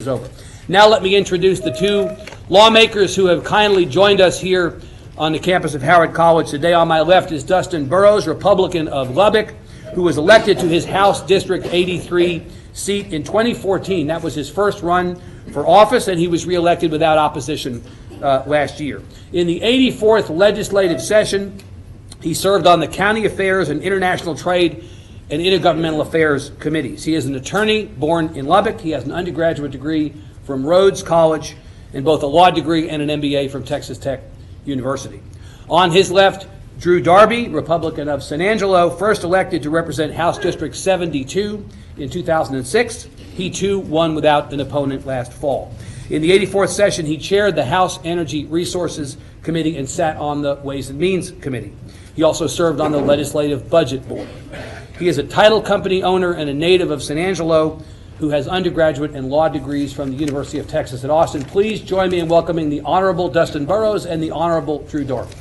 Over. Now let me introduce the two lawmakers who have kindly joined us here on the campus of Howard College today. On my left is Dustin Burrows, Republican of Lubbock, who was elected to his House District 83 seat in 2014. That was his first run for office, and he was reelected without opposition last year. In the 84th legislative session, he served on the County Affairs and International Trade and Intergovernmental Affairs committees. He is an attorney born in Lubbock. He has an undergraduate degree from Rhodes College and both a law degree and an MBA from Texas Tech University. On his left, Drew Darby, Republican of San Angelo, first elected to represent House District 72 in 2006. He too won without an opponent last fall. In the 84th session, he chaired the House Energy Resources Committee and sat on the Ways and Means Committee. He also served on the Legislative Budget Board. He is a title company owner and a native of San Angelo who has undergraduate and law degrees from the University of Texas at Austin. Please join me in welcoming the Honorable Dustin Burrows and the Honorable Drew Darby.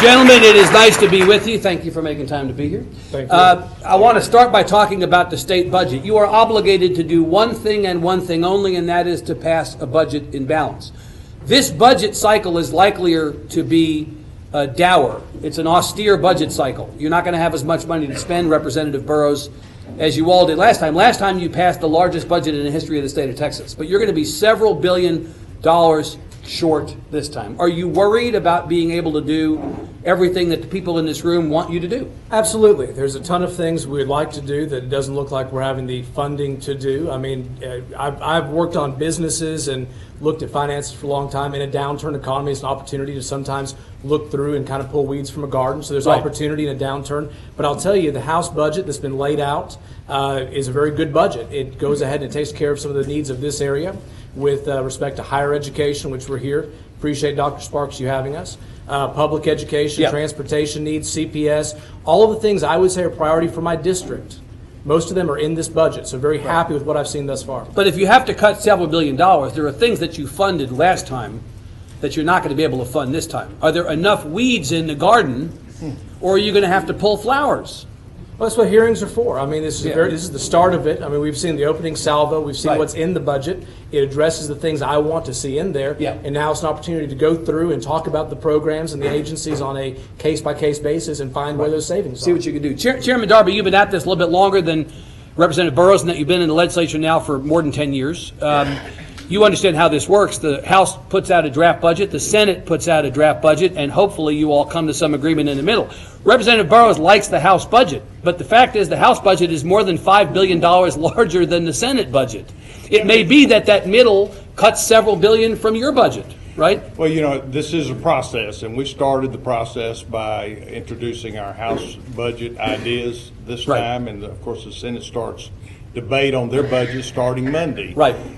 Gentlemen, it is nice to be with you. Thank you for making time to be here. Thank you. I want to start by talking about the state budget. You are obligated to do one thing and one thing only, and that is to pass a budget in balance. This budget cycle is likelier to be dour. It's an austere budget cycle. You're not going to have as much money to spend, Representative Burrows, as you all did last time. Last time you passed the largest budget in the history of the state of Texas, but you're going to be several $billion short this time. Are you worried about being able to do everything that the people in this room want you to do? Absolutely. There's a ton of things we'd like to do that it doesn't look like we're having the funding to do. I mean, I've worked on businesses and looked at finances for a long time. In a downturn economy, it's an opportunity to sometimes look through and kind of pull weeds from a garden. So there's opportunity in a downturn. But I'll tell you, the House budget that's been laid out is a very good budget. It goes ahead and it takes care of some of the needs of this area with respect to higher education, which we're here. Appreciate, Dr. Sparks, you having us. Public education, transportation needs, CPS, all of the things I would say are priority for my district. Most of them are in this budget, so very happy with what I've seen thus far. But if you have to cut several $billion, there are things that you funded last time that you're not going to be able to fund this time. Are there enough weeds in the garden, or are you going to have to pull flowers? Well, that's what hearings are for. I mean, this is the start of it. I mean, we've seen the opening salvo. We've seen what's in the budget. It addresses the things I want to see in there. And now it's an opportunity to go through and talk about the programs and the agencies on a case-by-case basis and find where those savings are. See what you can do. Chairman Darby, you've been at this a little bit longer than Representative Burrows, and that you've been in the legislature now for more than 10 years. You understand how this works. The House puts out a draft budget, the Senate puts out a draft budget, and hopefully you all come to some agreement in the middle. Representative Burrows likes the House budget, but the fact is the House budget is more than $5 billion larger than the Senate budget. It may be that that middle cuts several billion from your budget, right? Well, you know, this is a process, and we started the process by introducing our House budget ideas this time, and of course the Senate starts debate on their budget starting Monday.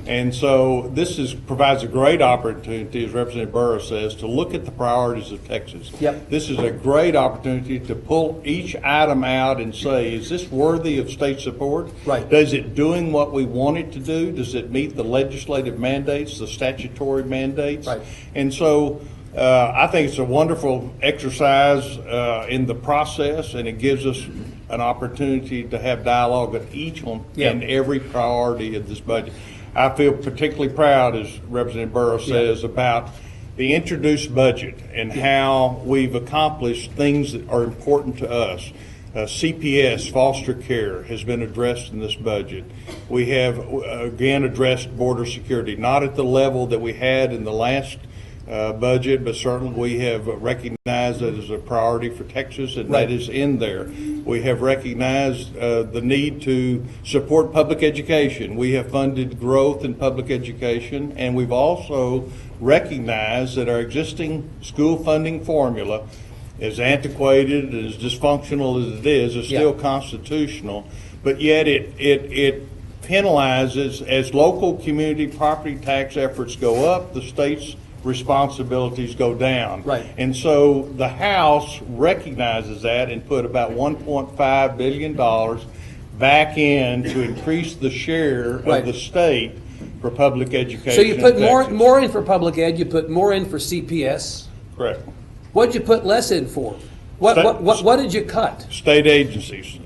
And so this provides a great opportunity, as Representative Burrows says, to look at the priorities of Texas. This is a great opportunity to pull each item out and say, is this worthy of state support? Does it doing what we want it to do? Does it meet the legislative mandates, the statutory mandates? And so I think it's a wonderful exercise in the process, and it gives us an opportunity to have dialogue on each one and every priority of this budget. I feel particularly proud, as Representative Burrows says, about the introduced budget and how we've accomplished things that are important to us. CPS, foster care, has been addressed in this budget. We have, again, addressed border security, not at the level that we had in the last budget, but certainly we have recognized that as a priority for Texas, and that is in there. We have recognized the need to support public education. We have funded growth in public education, and we've also recognized that our existing school funding formula, as antiquated and as dysfunctional as it is still constitutional, but yet it penalizes as local community property tax efforts go up, the state's responsibilities go down. And so the House recognizes that and put about $1.5 billion back in to increase the share of the state for public education. So you put more in for public ed, you put more in for CPS. Correct. What did you put less in for? What did you cut? State agencies.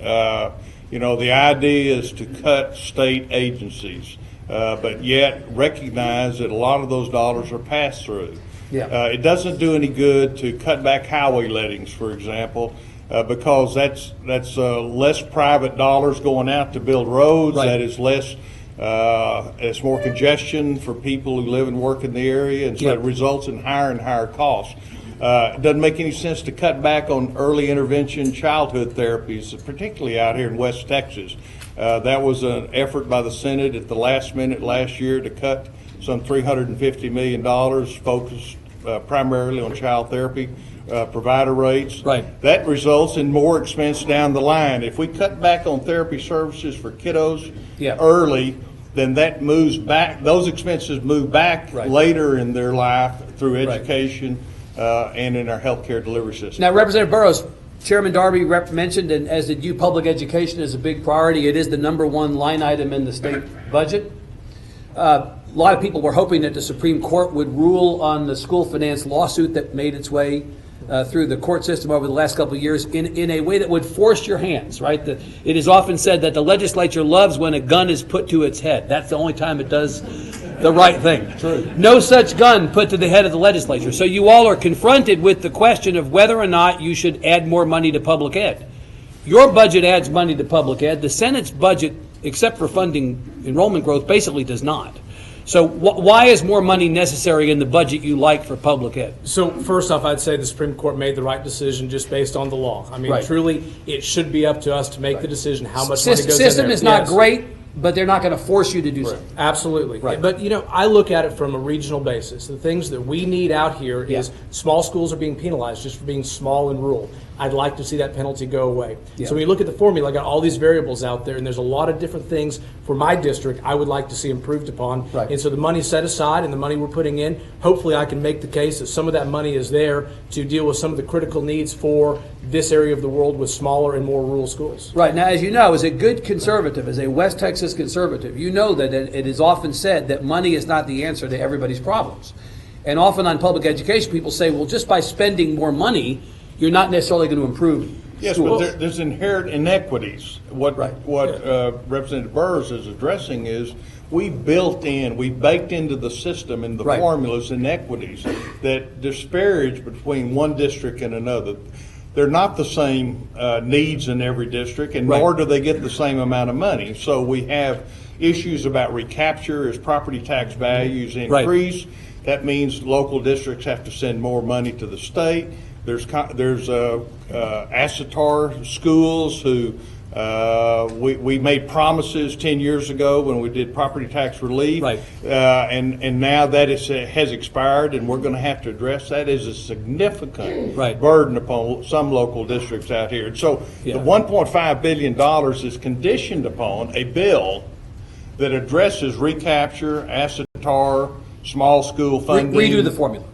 The idea is to cut state agencies, but yet recognize that a lot of those dollars are passed through. Yeah. It doesn't do any good to cut back highway lettings, for example, because that's less private dollars going out to build roads. Right. That is less. It's more congestion for people who live and work in the area, and so it results in higher and higher costs. It doesn't make any sense to cut back on early intervention childhood therapies, particularly out here in West Texas. That was an effort by the Senate at the last minute last year to cut some $350 million focused primarily on child therapy provider rates. Right. That results in more expense down the line. If we cut back on therapy services for kiddos early, then that moves back. Those expenses move back later in their life through education and in our healthcare delivery system. Now, Representative Burrows, Chairman Darby mentioned, and as did you, public education is a big priority. It is the #1 line item in the state budget. A lot of people were hoping that the Supreme Court would rule on the school finance lawsuit that made its way through the court system over the last couple of years in a way that would force your hands, right? It is often said that the legislature loves when a gun is put to its head. That's the only time it does the right thing. True. No such gun put to the head of the legislature. So you all are confronted with the question of whether or not you should add more money to public ed. Your budget adds money to public ed. The Senate's budget, except for funding enrollment growth, basically does not. So why is more money necessary in the budget you like for public ed? So first off, I'd say the Supreme Court made the right decision just based on the law. I mean, truly, it should be up to us to make the decision how much money goes in there. System is not great, but they're not going to force you to do something. Absolutely. Right. But, I look at it from a regional basis. The things that we need out here is small schools are being penalized just for being small and rural. I'd like to see that penalty go away. So when you look at the formula, I got all these variables out there, and there's a lot of different things for my district I would like to see improved upon. Right. And so the money set aside and the money we're putting in, hopefully I can make the case that some of that money is there to deal with some of the critical needs for this area of the world with smaller and more rural schools. Right. Now, as you know, as a good conservative, as a West Texas conservative, you know that it is often said that money is not the answer to everybody's problems. And often on public education, people say, well, just by spending more money, you're not necessarily going to improve schools. But there's inherent inequities. What Representative Burrows is addressing is we baked into the system and the formulas inequities that disparage between one district and another. They're not the same needs in every district, and nor do they get the same amount of money. So we have issues about recapture as property tax values increase. That means local districts have to send more money to the state. There's ASETAR schools who we made promises 10 years ago when we did property tax relief, and now that has expired, and we're going to have to address that as a significant burden upon some local districts out here. And so the $1.5 billion is conditioned upon a bill that addresses recapture, ASETAR, small school funding. Redo the formula.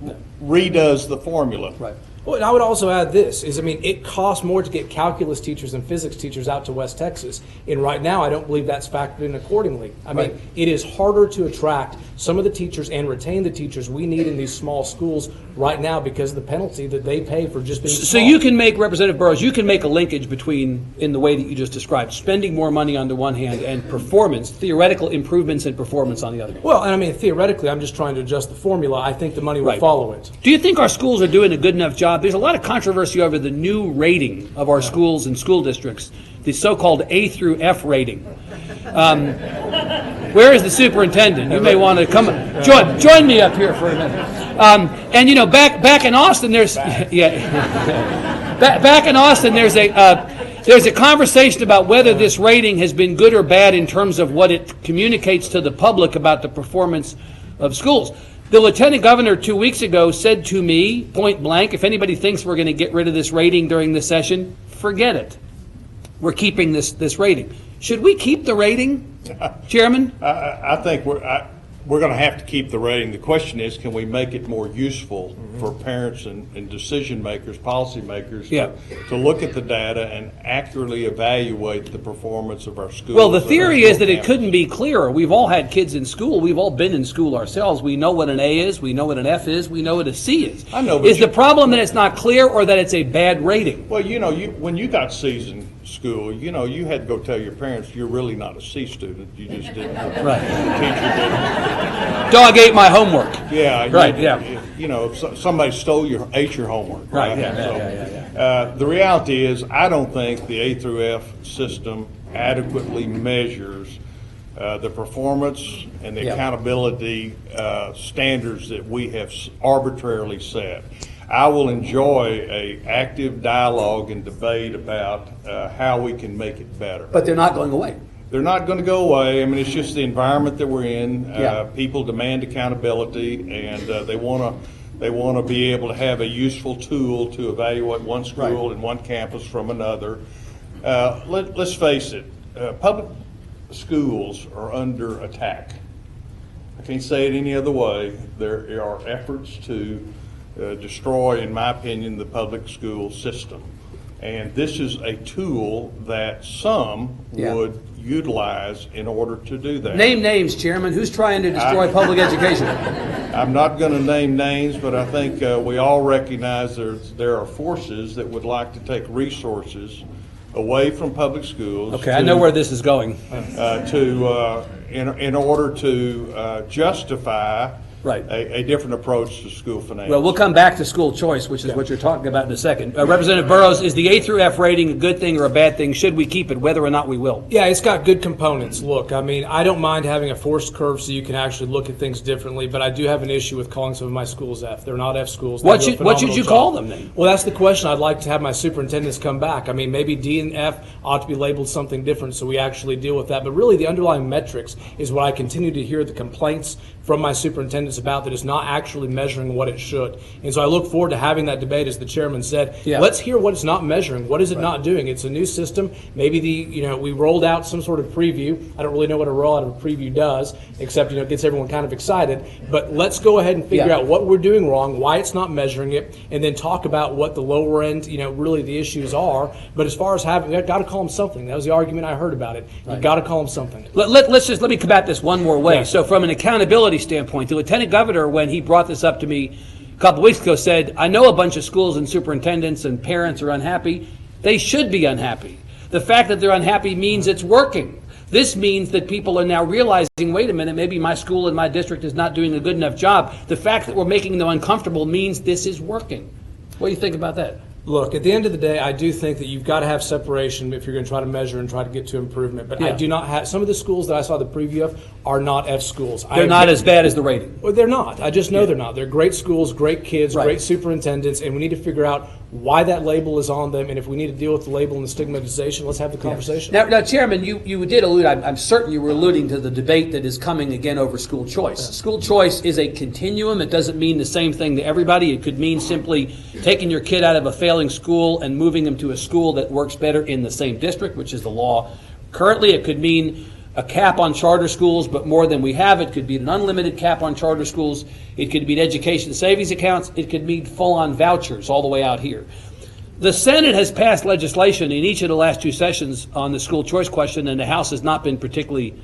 Redoes the formula. Right. Well, and I would also add this, it costs more to get calculus teachers and physics teachers out to West Texas. And right now, I don't believe that's factored in accordingly. I mean, it is harder to attract some of the teachers and retain the teachers we need in these small schools right now because of the penalty that they pay for just being small. So you can make, Representative Burrows, you can make a linkage between, in the way that you just described, spending more money on the one hand and performance, theoretical improvements in performance on the other hand. Well, and theoretically, I'm just trying to adjust the formula. I think the money will follow it. Do you think our schools are doing a good enough job? There's a lot of controversy over the new rating of our schools and school districts, the so-called A through F rating. Where is the superintendent? You may want to come join me up here for a minute. And back in Austin, there's back in Austin, there's a conversation about whether this rating has been good or bad in terms of what it communicates to the public about the performance of schools. The lieutenant governor 2 weeks ago said to me, point blank, if anybody thinks we're going to get rid of this rating during this session, forget it. We're keeping this rating. Should we keep the rating, Chairman? I think we're going to have to keep the rating. The question is, can we make it more useful for parents and decision makers, policy makers, to look at the data and accurately evaluate the performance of our schools? Well, the theory is that it couldn't be clearer. We've all had kids in school. We've all been in school ourselves. We know what an A is. We know what an F is. We know what a C is. I know. Is the problem that it's not clear or that it's a bad rating? Well, when you got seasoned school, you know, you had to go tell your parents you're really not a C student. You just didn't. Right. The teacher didn't. Dog ate my homework. Yeah. Right, You know, somebody ate your homework. Right, The reality is, I don't think the A through F system adequately measures the performance and the accountability standards that we have arbitrarily set. I will enjoy a active dialogue and debate about how we can make it better. But they're not going away. They're not going to go away. I mean, it's just the environment that we're in. Yeah. People demand accountability, and they want to be able to have a useful tool to evaluate one school and one campus from another. Let's face it, public schools are under attack. I can't say it any other way. There are efforts to destroy, in my opinion, the public school system. And this is a tool that some would utilize in order to do that. Name names, Chairman. Who's trying to destroy public education? I'm not going to name names, but I think we all recognize there are forces that would like to take resources away from public schools. Okay, I know where this is going. In order to justify Right. a different approach to school finance. Well, we'll come back to school choice, which is what you're talking about in a second. Representative Burrows, is the A through F rating a good thing or a bad thing? Should we keep it, whether or not we will? Yeah, it's got good components. Look, I mean, I don't mind having a forced curve so you can actually look at things differently, but I do have an issue with calling some of my schools F. They're not F schools. What should you call them then? Well, that's the question. I'd like to have my superintendents come back. I mean, maybe D and F ought to be labeled something different so we actually deal with that. But really, the underlying metrics is what I continue to hear the complaints from my superintendents about, that is not actually measuring what it should. And so I look forward to having that debate, as the chairman said. Yeah. Let's hear what it's not measuring. What is it not doing? It's a new system. Maybe we rolled out some sort of preview. I don't really know what a rollout of a preview does, except, it gets everyone kind of excited. But let's go ahead and figure out what we're doing wrong, why it's not measuring it, and then talk about what the lower end, really the issues are. But as far as we've got to call them something. That was the argument I heard about it. You've got to call them something. Let me combat this one more way. Yeah. So from an accountability standpoint, the lieutenant governor, when he brought this up to me a couple of weeks ago, said, I know a bunch of schools and superintendents and parents are unhappy. They should be unhappy. The fact that they're unhappy means it's working. This means that people are now realizing, wait a minute, maybe my school in my district is not doing a good enough job. The fact that we're making them uncomfortable means this is working. What do you think about that? Look, at the end of the day, I do think that you've got to have separation if you're going to try to measure and try to get to improvement. But I do not have, some of the schools that I saw the preview of are not F schools. They're not as bad as the rating. Well, they're not. I just know they're not. They're great schools, great kids, great superintendents, and we need to figure out why that label is on them, and if we need to deal with the label and the stigmatization, let's have the conversation. Now, Chairman, you did allude, I'm certain you were alluding to the debate that is coming again over school choice. School choice is a continuum. It doesn't mean the same thing to everybody. It could mean simply taking your kid out of a failing school and moving them to a school that works better in the same district, which is the law. Currently, it could mean a cap on charter schools, but more than we have. It could be an unlimited cap on charter schools. It could mean education savings accounts. It could mean full-on vouchers all the way out here. The Senate has passed legislation in each of the last two sessions on the school choice question, and the House has not been particularly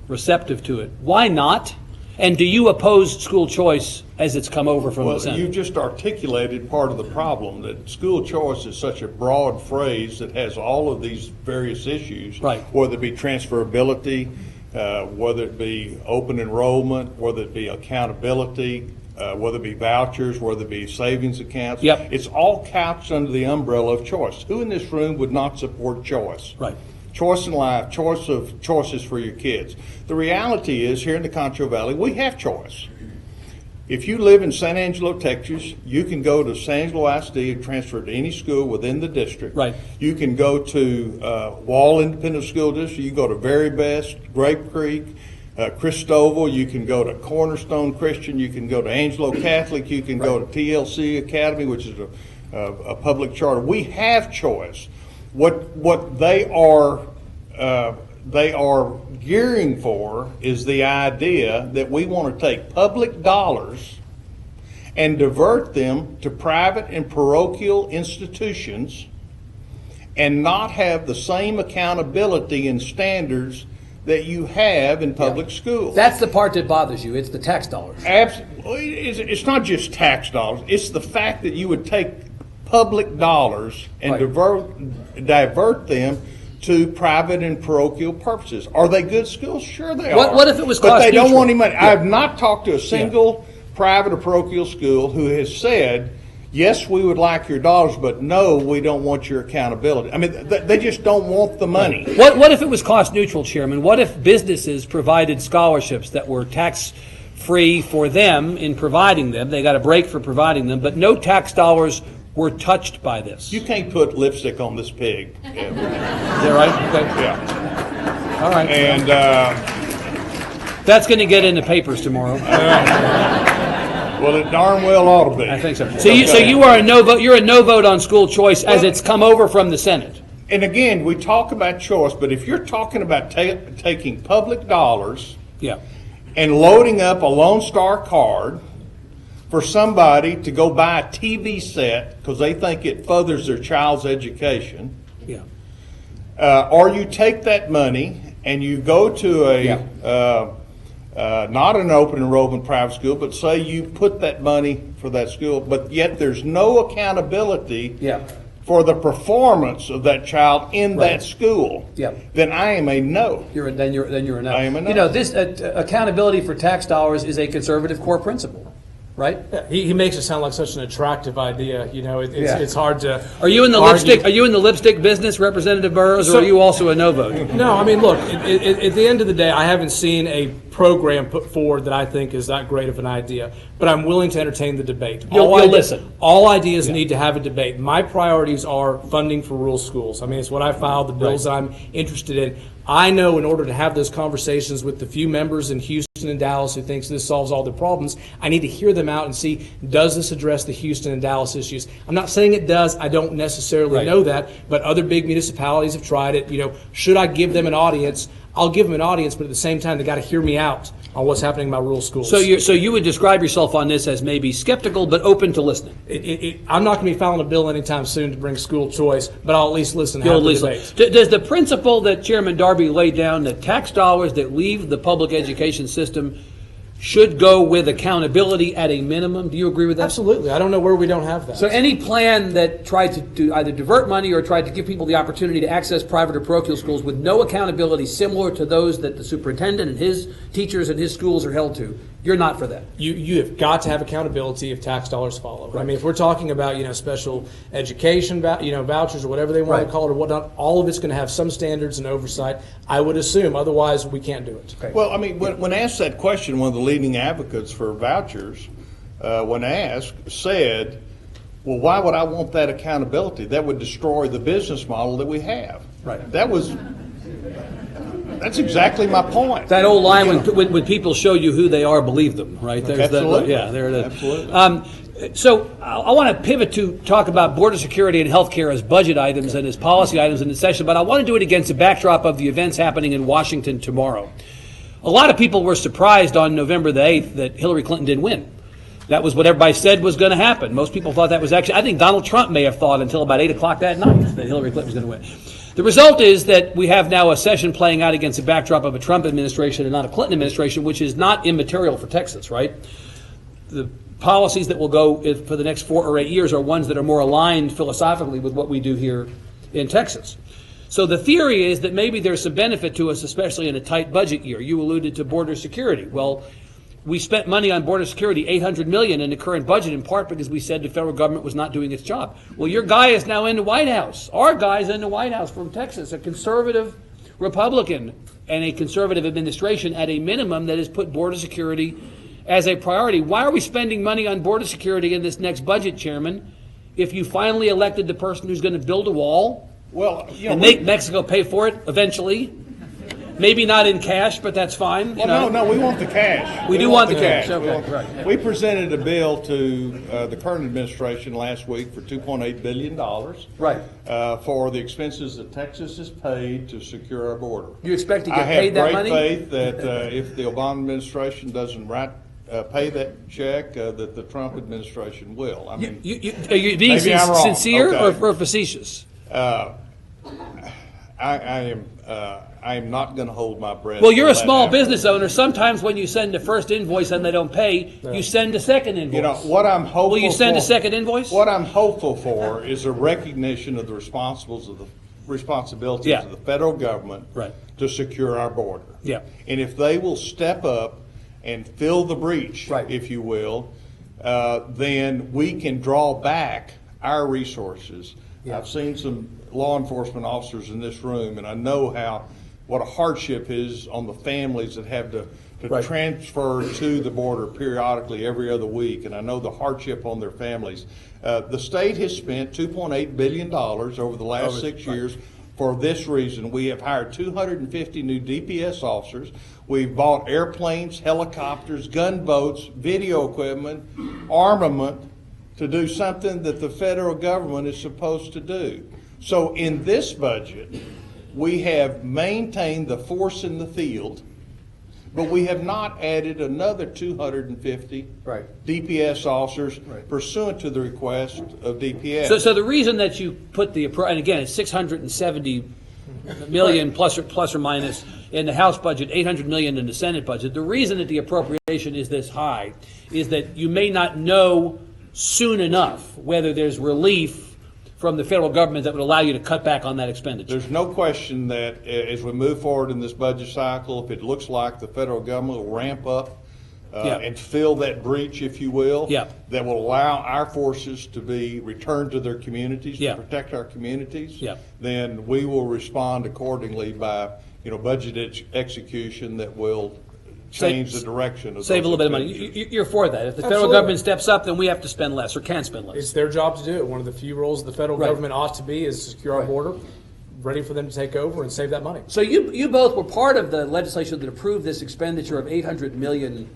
receptive to it. Why not? And do you oppose school choice as it's come over from the Senate? Well, you just articulated part of the problem, that school choice is such a broad phrase that has all of these various issues, whether it be transferability, whether it be open enrollment, whether it be accountability, whether it be vouchers, whether it be savings accounts. It's all couched under the umbrella of choice. Who in this room would not support choice? Choice in life, choices for your kids. The reality is, here in the Concho Valley, we have choice. If you live in San Angelo, Texas, you can go to San Angelo ISD and transfer to any school within the district. You can go to Wall Independent School District. You can go to Very Best, Grape Creek, Christoval. You can go to Cornerstone Christian. You can go to Angelo Catholic. You can go to TLC Academy, which is a public charter. We have choice. What they are gearing for is the idea that we want to take public dollars and divert them to private and parochial institutions and not have the same accountability and standards that you have in public schools. That's the part that bothers you. It's the tax dollars. Absolutely. It's not just tax dollars. It's the fact that you would take public dollars and Right. divert them to private and parochial purposes. Are they good schools? Sure they are. What if it was But cost they don't neutral? want any money. Yeah. I have not talked to a single private or parochial school who has said, yes, we would like your dollars, but no, we don't want your accountability. I mean, they just don't want the money. What if it was cost neutral, Chairman? What if businesses provided scholarships that were tax-free for them in providing them? They got a break for providing them, but no tax dollars were touched by this. You can't put lipstick on this pig. Is that right? Okay. Yeah. All right. And That's going to get in the papers tomorrow. well, it darn well ought to be. I think so. So you are a no vote. You're a no vote on school choice as it's come over from the Senate. And again, we talk about choice, but if you're talking about taking public dollars Yeah. and loading up a Lone Star card for somebody to go buy a TV set because they think it furthers their child's education, Yeah. or you take that money and you go to not an open enrollment private school, but say you put that money for that school, but yet there's no accountability Yeah. for the performance of that child in that school, Yeah. then I am a no. Then you're a no. I am a no. You know, this accountability for tax dollars is a conservative core principle, right? He makes it sound like such an attractive idea. You know, it's hard to. Are you in the argue. lipstick? Are you in the lipstick business, Representative Burrows, or So- are you also a no vote? No, I mean, look. At the end of the day, I haven't seen a program put forward that I think is that great of an idea. But I'm willing to entertain the debate. You'll listen. All ideas need to have a debate. My priorities are funding for rural schools. I mean, it's what I filed, the bills I'm interested in. I know in order to have those conversations with the few members in Houston and Dallas who thinks this solves all the problems, I need to hear them out and see, does this address the Houston and Dallas issues? I'm not saying it does. I don't necessarily know that, but other big municipalities have tried it. You know, should I give them an audience? I'll give them an audience, but at the same time, they got to hear me out on what's happening in my rural schools. So you would describe yourself on this as maybe skeptical but open to listening. I'm not going to be filing a bill anytime soon to bring school choice, but I'll at least listen and You'll have the listen. debate. Does the principle that Chairman Darby laid down that tax dollars that leave the public education system should go with accountability at a minimum? Do you agree with that? Absolutely. I don't know where we don't have that. So any plan that tried to either divert money or tried to give people the opportunity to access private or parochial schools with no accountability similar to those that the superintendent and his teachers and his schools are held to, you're not for that. You have got to have accountability if tax dollars follow. I mean, if we're talking about special education vouchers or whatever they want to call it or whatnot, all of it's going to have some standards and oversight. I would assume, otherwise we can't do it. Okay. Well, I mean, when asked that question, one of the leading advocates for vouchers, when asked, said, well, why would I want that accountability? That would destroy the business model that we have. Right. That's exactly my point. That old line, when people show you who they are, believe them, right? There's Absolutely. There it is. Absolutely. So I want to pivot to talk about border security and healthcare as budget items and as policy items in the session, but I want to do it against the backdrop of the events happening in Washington tomorrow. A lot of people were surprised on November the 8th that Hillary Clinton didn't win. That was what everybody said was going to happen. Most people thought that was actually, I think Donald Trump may have thought until about 8 o'clock that night that Hillary Clinton was going to win. The result is that we have now a session playing out against the backdrop of a Trump administration and not a Clinton administration, which is not immaterial for Texas, right? The policies that will go for the next 4 or 8 years are ones that are more aligned philosophically with what we do here in Texas. So the theory is that maybe there's some benefit to us, especially in a tight budget year. You alluded to border security. Well, we spent money on border security, $800 million in the current budget, in part because we said the federal government was not doing its job. Well, your guy is now in the White House. Our guy's in the White House from Texas, a conservative Republican and a conservative administration at a minimum that has put border security as a priority. Why are we spending money on border security in this next budget, Chairman, if you finally elected the person who's going to build a wall and make Mexico pay for it eventually? Maybe not in cash, but that's fine. No, we want the cash. We do want the cash. We Okay, want the- right. We presented a bill to the current administration last week for $2.8 billion. Right. For the expenses that Texas has paid to secure our border. You expect to get paid that money? I have great faith that if the Obama administration doesn't pay that check, that the Trump administration will. I mean, Are you being maybe I'm wrong. sincere Okay. or facetious? I am not going to hold my breath. Well, you're a till that small happens. business owner. Sometimes when you send the first invoice and they don't pay, you send a second invoice. You know, what I'm hopeful Will you send a for- second invoice? What I'm hopeful for is a recognition of the responsibilities Yeah. of the federal government Right. to secure our border. Yeah. And if they will step up and fill the breach, Right. if you will, then we can draw back our resources. Yeah. I've seen some law enforcement officers in this room, and I know what a hardship is on the families that have to Right. transfer to the border periodically every other week, and I know the hardship on their families. The state has spent $2.8 billion over the last 6 years for this reason. We have hired 250 new DPS officers. We've bought airplanes, helicopters, gunboats, video equipment, armament to do something that the federal government is supposed to do. So in this budget, we have maintained the force in the field, but we have not added another 250 Right. DPS officers Right. pursuant to the request of DPS. So the reason that you put and again, it's 670 million plus or minus in the House budget, 800 million in the Senate budget. The reason that the appropriation is this high is that you may not know soon enough whether there's relief from the federal government that would allow you to cut back on that expenditure. There's no question that as we move forward in this budget cycle, if it looks like the federal government will ramp up Yeah. and fill that breach, if you will, Yeah. that will allow our forces to be returned to their communities, Yeah. to protect our communities, Yeah. then we will respond accordingly by, budget execution that will change the direction of Save a those little bit of money. expenditures. You're for that. If the federal Absolutely. government steps up, then we have to spend less or can spend less. It's their job to do it. One of the few roles the federal Right. government ought to be is secure our Right. border, ready for them to take over and save that money. So you both were part of the legislation that approved this expenditure of 800 million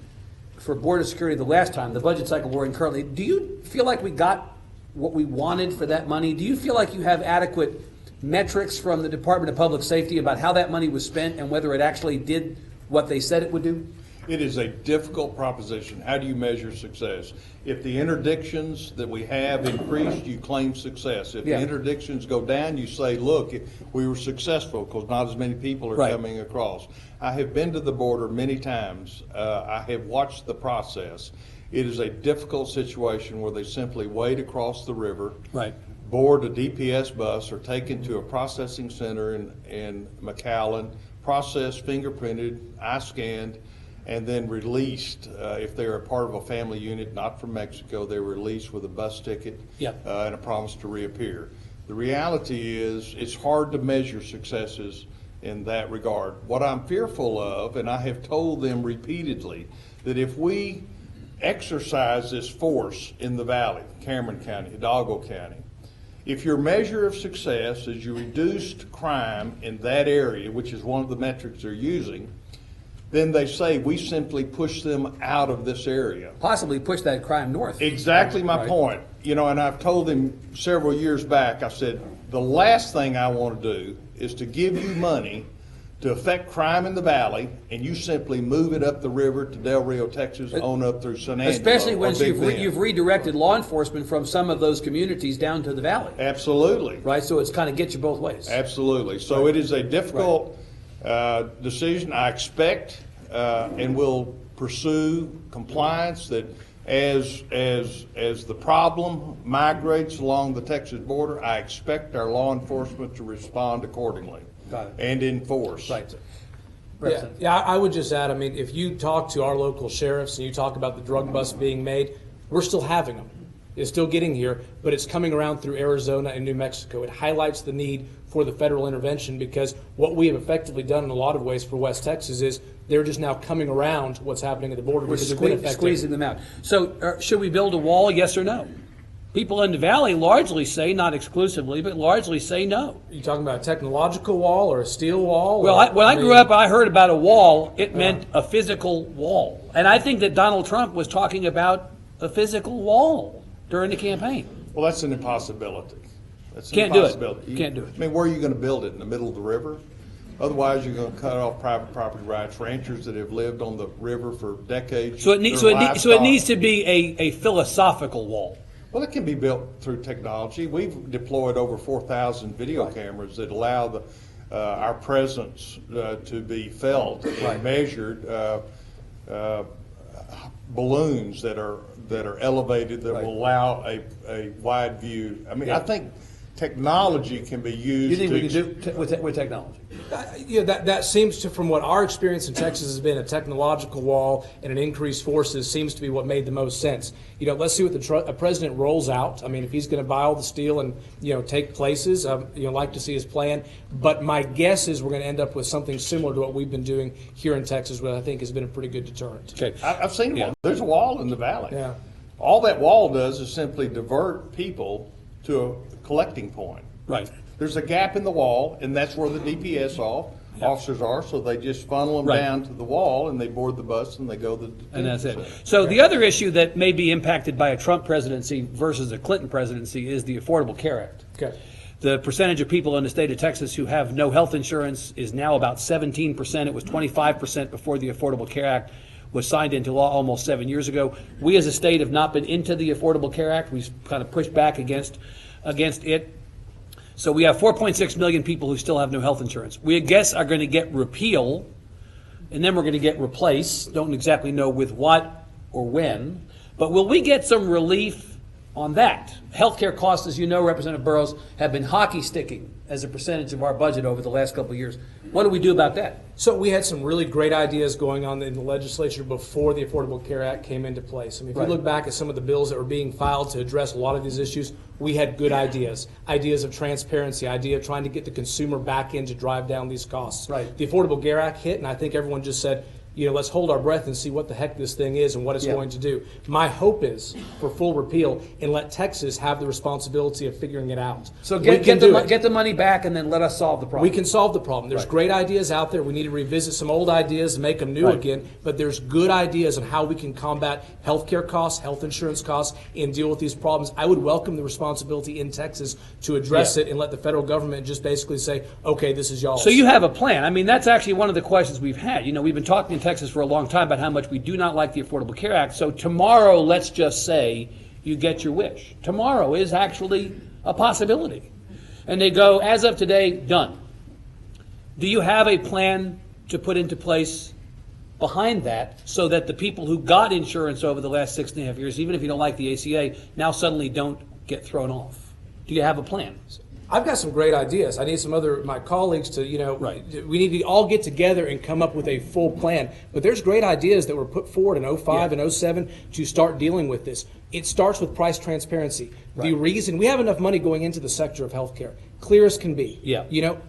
for border security the last time, the budget cycle we're in currently. Do you feel like we got what we wanted for that money? Do you feel like you have adequate metrics from the Department of Public Safety about how that money was spent and whether it actually did what they said it would do? It is a difficult proposition. How do you measure success? If the interdictions that we have increased, you claim success. If Yeah. the interdictions go down, you say, look, we were successful because not as many people are Right. coming across. I have been to the border many times. I have watched the process. It is a difficult situation where they simply wade across the river, Right. board a DPS bus, or taken to a processing center in McAllen, processed, fingerprinted, eye scanned, and then released. If they're a part of a family unit not from Mexico, they're released with a bus ticket Yep. and a promise to reappear. The reality is it's hard to measure successes in that regard. What I'm fearful of, and I have told them repeatedly, that if we exercise this force in the valley, Cameron County, Hidalgo County, if your measure of success is you reduced crime in that area, which is one of the metrics they're using, then they say we simply push them out of this area. Possibly push that crime north. Exactly my Right. point. And I've told them several years back, I said, the last thing I want to do is to give you money to affect crime in the valley, and you simply move it up the river to Del Rio, Texas, on up through San Angelo. Especially or once Big Bend. you've redirected law enforcement from some of those communities down to the valley, Absolutely. right? So it's kind of get you both ways. Absolutely. So it is a difficult decision. I expect and will pursue compliance that as the problem migrates along the Texas border, I expect our law enforcement to respond accordingly. Got it. And enforce. Right. Yeah, I would just add, if you talk to our local sheriffs and you talk about the drug busts being made, we're still having them. It's still getting here, but it's coming around through Arizona and New Mexico. It highlights the need for the federal intervention because what we have effectively done in a lot of ways for West Texas is they're just now coming around what's happening at the border We're because they've been effective. squeezing them out. So should we build a wall, yes or no? People in the valley largely say, not exclusively, but largely say no. You talking about a technological wall or a steel wall? Well, when I grew up, I heard about a wall. It meant a physical wall. And I think that Donald Trump was talking about a physical wall during the campaign. Well, that's an impossibility. That's an Can't do it. impossibility. Can't do it. Where are you going to build it? In the middle of the river? Otherwise, you're going to cut off private property rights. Ranchers that have lived on the river for decades. So it needs to be a philosophical wall. Well, it can be built through technology. We've deployed over 4,000 video cameras that allow our presence to be felt and measured. Balloons that are elevated that will allow a wide view. I mean, I think technology can be used. You think we can do with technology? That seems to, from what our experience in Texas has been, a technological wall and an increased forces seems to be what made the most sense. Let's see what the president rolls out. I mean, if he's going to buy all the steel and take places, like to see his plan. But my guess is we're going to end up with something similar to what we've been doing here in Texas, which I think has been a pretty good deterrent. Okay, I've seen one. There's a wall in the valley. Yeah. All that wall does is simply divert people to a collecting point. Right. There's a gap in the wall, and that's where the DPS officers are, so they just funnel them down to the wall, and they board the bus, and they go to the detention And that's it. center. So the other issue that may be impacted by a Trump presidency versus a Clinton presidency is the Affordable Care Act. Okay. The percentage of people in the state of Texas who have no health insurance is now about 17%. It was 25% before the Affordable Care Act was signed into law almost 7 years ago. We as a state have not been into the Affordable Care Act. We've kind of pushed back against it. So we have 4.6 million people who still have no health insurance. We, I guess, are going to get repeal, and then we're going to get replace. Don't exactly know with what or when. But will we get some relief on that? Healthcare costs, as you know, Representative Burrows, have been hockey sticking as a percentage of our budget over the last couple of years. What do we do about that? So we had some really great ideas going on in the legislature before the Affordable Care Act came into place. I mean, if you look back at some of the bills that were being filed to address a lot of these issues, we had good ideas. Ideas of transparency, idea of trying to get the consumer back in to drive down these costs. Right. The Affordable Care Act hit, and I think everyone just said, let's hold our breath and see what the heck this thing is and what it's going to do. My hope is for full repeal and let Texas have the responsibility of figuring it out. So get the money back and then let us solve the problem. We can solve the problem. There's great ideas out there. We need to revisit some old ideas and make them new again. But there's good ideas on how we can combat healthcare costs, health insurance costs, and deal with these problems. I would welcome the responsibility in Texas to address it and let the federal government just basically say, okay, this is y'all's. So you have a plan. I mean, that's actually one of the questions we've had. We've been talking in Texas for a long time about how much we do not like the Affordable Care Act. So tomorrow, let's just say you get your wish. Tomorrow is actually a possibility. And they go, as of today, done. Do you have a plan to put into place behind that so that the people who got insurance over the last 6.5 years, even if you don't like the ACA, now suddenly don't get thrown off? Do you have a plan? I've got some great ideas. I need some my colleagues to, we need to all get together and come up with a full plan. But there's great ideas that were put forward in 05 and 07 to start dealing with this. It starts with price transparency. Right. The reason we have enough money going into the sector of healthcare, clear as can be.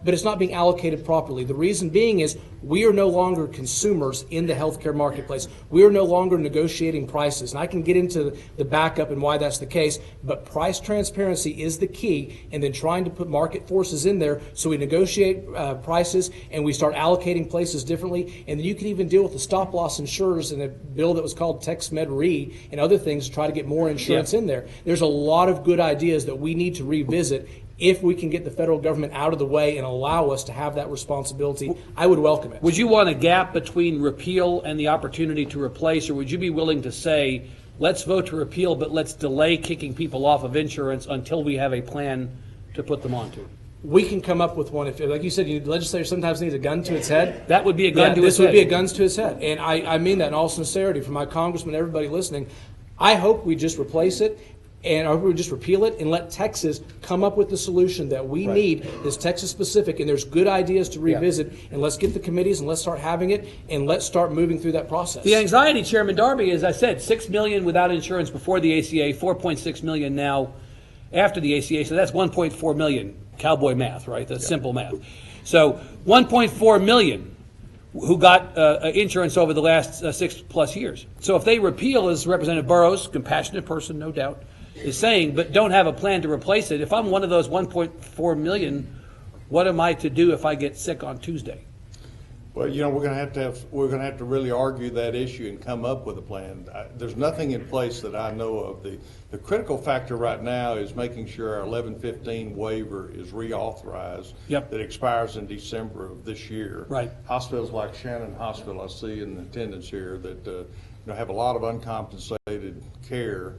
But it's not being allocated properly. The reason being is we are no longer consumers in the healthcare marketplace. We are no longer negotiating prices. And I can get into the backup and why that's the case, but price transparency is the key, and then trying to put market forces in there so we negotiate prices and we start allocating places differently. And then you can even deal with the stop loss insurers in a bill that was called TexMed Re and other things to try to get more insurance in there. There's a lot of good ideas that we need to revisit. If we can get the federal government out of the way and allow us to have that responsibility, I would welcome it. Would you want a gap between repeal and the opportunity to replace, or would you be willing to say, let's vote to repeal, but let's delay kicking people off of insurance until we have a plan to put them onto? We can come up with one. If, like you said, the legislature sometimes needs a gun to its head. That would be a gun to its head. This would be a gun to its head. And I mean that in all sincerity for my congressman, everybody listening. I hope we just replace it. Or we just repeal it and let Texas come up with the solution that we need that's Texas specific, and there's good ideas to revisit, and let's get the committees and let's start having it and let's start moving through that process. The anxiety, Chairman Darby, as I said, 6 million without insurance before the ACA, 4.6 million now after the ACA, so that's 1.4 million. Cowboy math, right? That's simple math. So 1.4 million who got insurance over the last 6+ years. So if they repeal, as Representative Burrows, compassionate person, no doubt, is saying, but don't have a plan to replace it. If I'm one of those 1.4 million, what am I to do if I get sick on Tuesday? Well, we're going to have to really argue that issue and come up with a plan. There's nothing in place that I know of. The critical factor right now is making sure our 1115 waiver is reauthorized. That expires in December of this year. Right. Hospitals like Shannon Hospital, I see in attendance here, that have a lot of uncompensated care.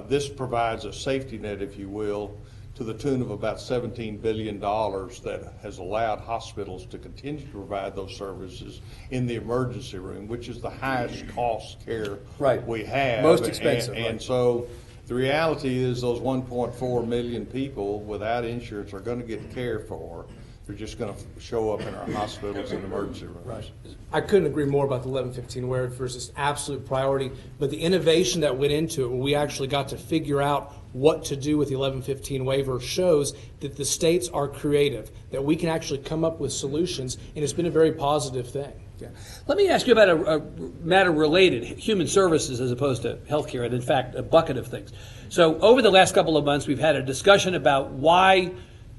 This provides a safety net, if you will, to the tune of about $17 billion that has allowed hospitals to continue to provide those services in the emergency room, which is the highest cost care we have. Most expensive. And so the reality is those 1.4 million people without insurance are going to get care for. They're just going to show up in our hospitals and emergency rooms. Right. I couldn't agree more about the 1115 waiver versus absolute priority, but the innovation that went into it when we actually got to figure out what to do with the 1115 waiver shows that the states are creative, that we can actually come up with solutions, and it's been a very positive thing. Yeah. Let me ask you about a matter related, human services as opposed to healthcare, and in fact, a bucket of things. So over the last couple of months, we've had a discussion about why,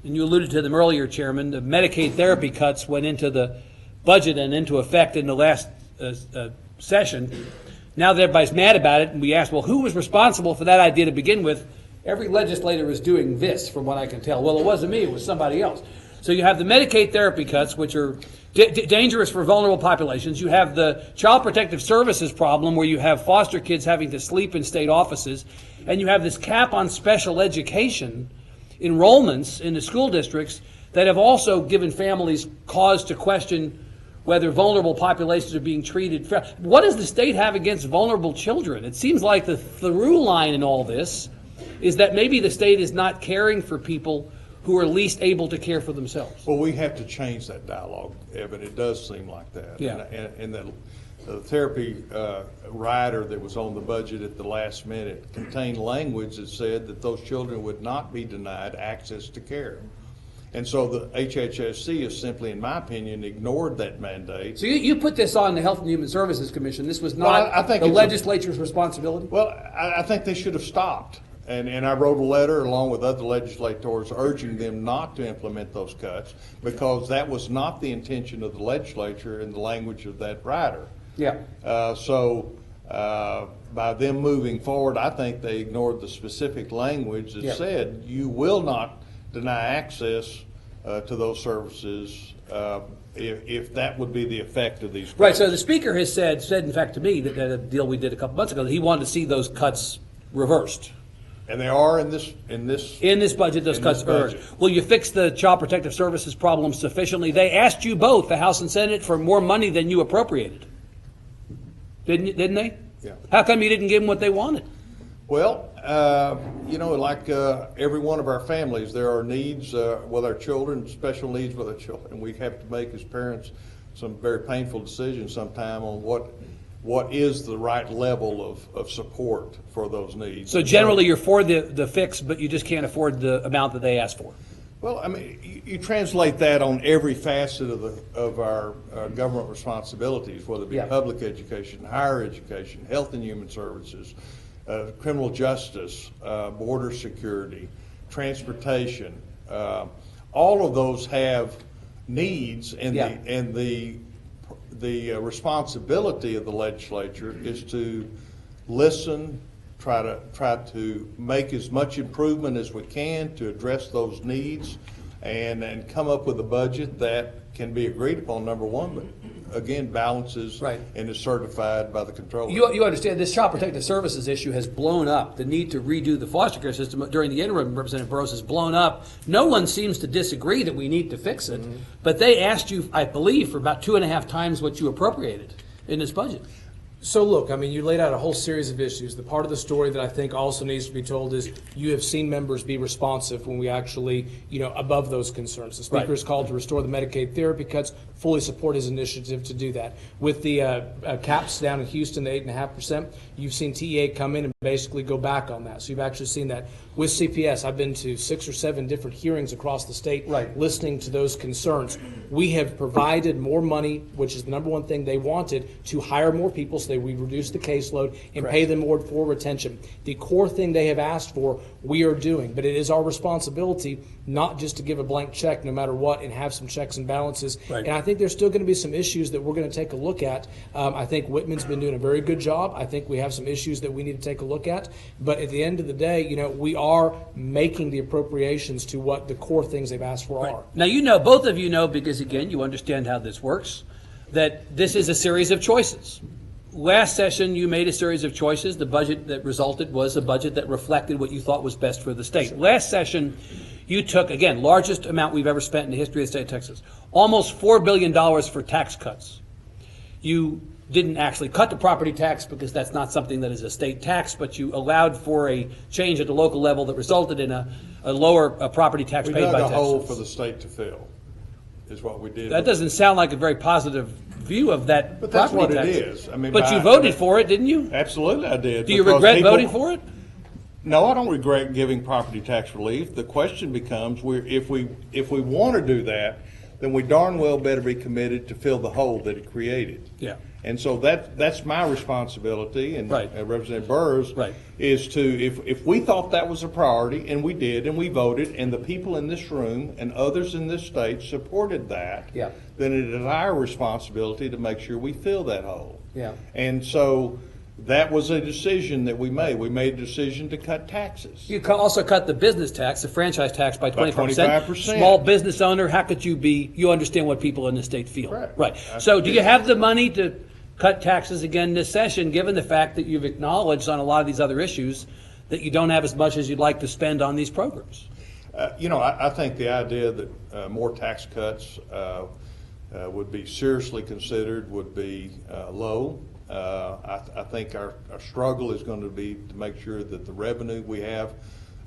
and you alluded to them earlier, Chairman, the Medicaid therapy cuts went into the budget and into effect in the last session. Now that everybody's mad about it, and we asked, well, who was responsible for that idea to begin with? Every legislator is doing this, from what I can tell. Well, it wasn't me, it was somebody else. So you have the Medicaid therapy cuts, which are dangerous for vulnerable populations. You have the Child Protective Services problem, where you have foster kids having to sleep in state offices. And you have this cap on special education enrollments in the school districts that have also given families cause to question whether vulnerable populations are being treated fair. What does the state have against vulnerable children? It seems like the through line in all this is that maybe the state is not caring for people who are least able to care for themselves. Well, we have to change that dialogue, Evan. It does seem like that. Yeah. And the therapy rider that was on the budget at the last minute contained language that said that those children would not be denied access to care. And so the HHSC has simply, in my opinion, ignored that mandate. So you put this on the Health and Human Services Commission. This was not Well, I think the it's legislature's responsibility? Well, I think they should have stopped. And I wrote a letter along with other legislators urging them not to implement those cuts because that was not the intention of the legislature in the language of that rider. Yeah. So by them moving forward, I think they ignored the specific language that said you will not deny access to those services if that would be the effect of these cuts. Right. So the speaker has said in fact to me that a deal we did a couple months ago that he wanted to see those cuts reversed. And they are in this budget, those cuts are. Will you fix the Child Protective Services problem sufficiently? They asked you both, the House and Senate, for more money than you appropriated. Didn't they? Yeah. How come you didn't give them what they wanted? Well, like every one of our families, there are needs with our children, special needs with our children. We have to make as parents some very painful decisions sometime on what is the right level of support for those needs. So generally you're for the fix, but you just can't afford the amount that they asked for. Well, I mean, you translate that on every facet of our government responsibilities, whether it be public education, higher education, health and human services, criminal justice, border security, transportation. All of those have needs, and the responsibility of the legislature is to listen, try to make as much improvement as we can to address those needs, and come up with a budget that can be agreed upon, number one, but again balances and is certified by the controller. You understand this Child Protective Services issue has blown up. The need to redo the foster care system during the interim, Representative Burrows, has blown up. No one seems to disagree that we need to fix it, but they asked you, I believe, for about 2.5 times what you appropriated in this budget. So look, I mean, you laid out a whole series of issues. The part of the story that I think also needs to be told is you have seen members be responsive when we actually, above those concerns. The Speaker is called to restore the Medicaid therapy cuts, fully support his initiative to do that. With the caps down in Houston, the 8.5%, you've seen TEA come in and basically go back on that. So you've actually seen that. With CPS, I've been to 6 or 7 different hearings across the state listening to those concerns. We have provided more money, which is the number one thing they wanted, to hire more people so we reduce the caseload and pay them more for retention. The core thing they have asked for, we are doing, but it is our responsibility not just to give a blank check no matter what and have some checks and balances. And I think there's still going to be some issues that we're going to take a look at. I think Whitman's been doing a very good job. I think we have some issues that we need to take a look at. But at the end of the day, we are making the appropriations to what the core things they've asked for are. Now, both of you know, because again, you understand how this works, that this is a series of choices. last session, you made a series of choices. The budget that resulted was a budget that reflected what you thought was best for the state. Last session, you took, again, largest amount we've ever spent in the history of the state of Texas, almost $4 billion for tax cuts. You didn't actually cut the property tax because that's not something that is a state tax, but you allowed for a change at the local level that resulted in a lower property tax We paid dug by a Texans. hole for the state to fill, is what we did. That doesn't sound like a very positive view of that But that's property what tax. it is. I mean, but you voted for it, didn't you? Absolutely, I did. Do you because regret people- voting for it? No, I don't regret giving property tax relief. The question becomes, if we want to do that, then we darn well better be committed to fill the hole that it created. Yeah. And so that's my responsibility, and Right. Representative Burrows Right. is to, if we thought that was a priority, and we did, and we voted, and the people in this room and others in this state supported that, Yeah. then it is our responsibility to make sure we fill that hole. Yeah. And so that was a decision that we made. We made a decision to cut taxes. You also cut the business tax, the franchise tax by 25%. 25%. Small business owner, how could you be, you understand what people in the state feel. Correct. Right. So do you have the money to cut taxes again this session, given the fact that you've acknowledged on a lot of these other issues that you don't have as much as you'd like to spend on these programs? I think the idea that more tax cuts would be seriously considered would be low. I think our struggle is going to be to make sure that the revenue we have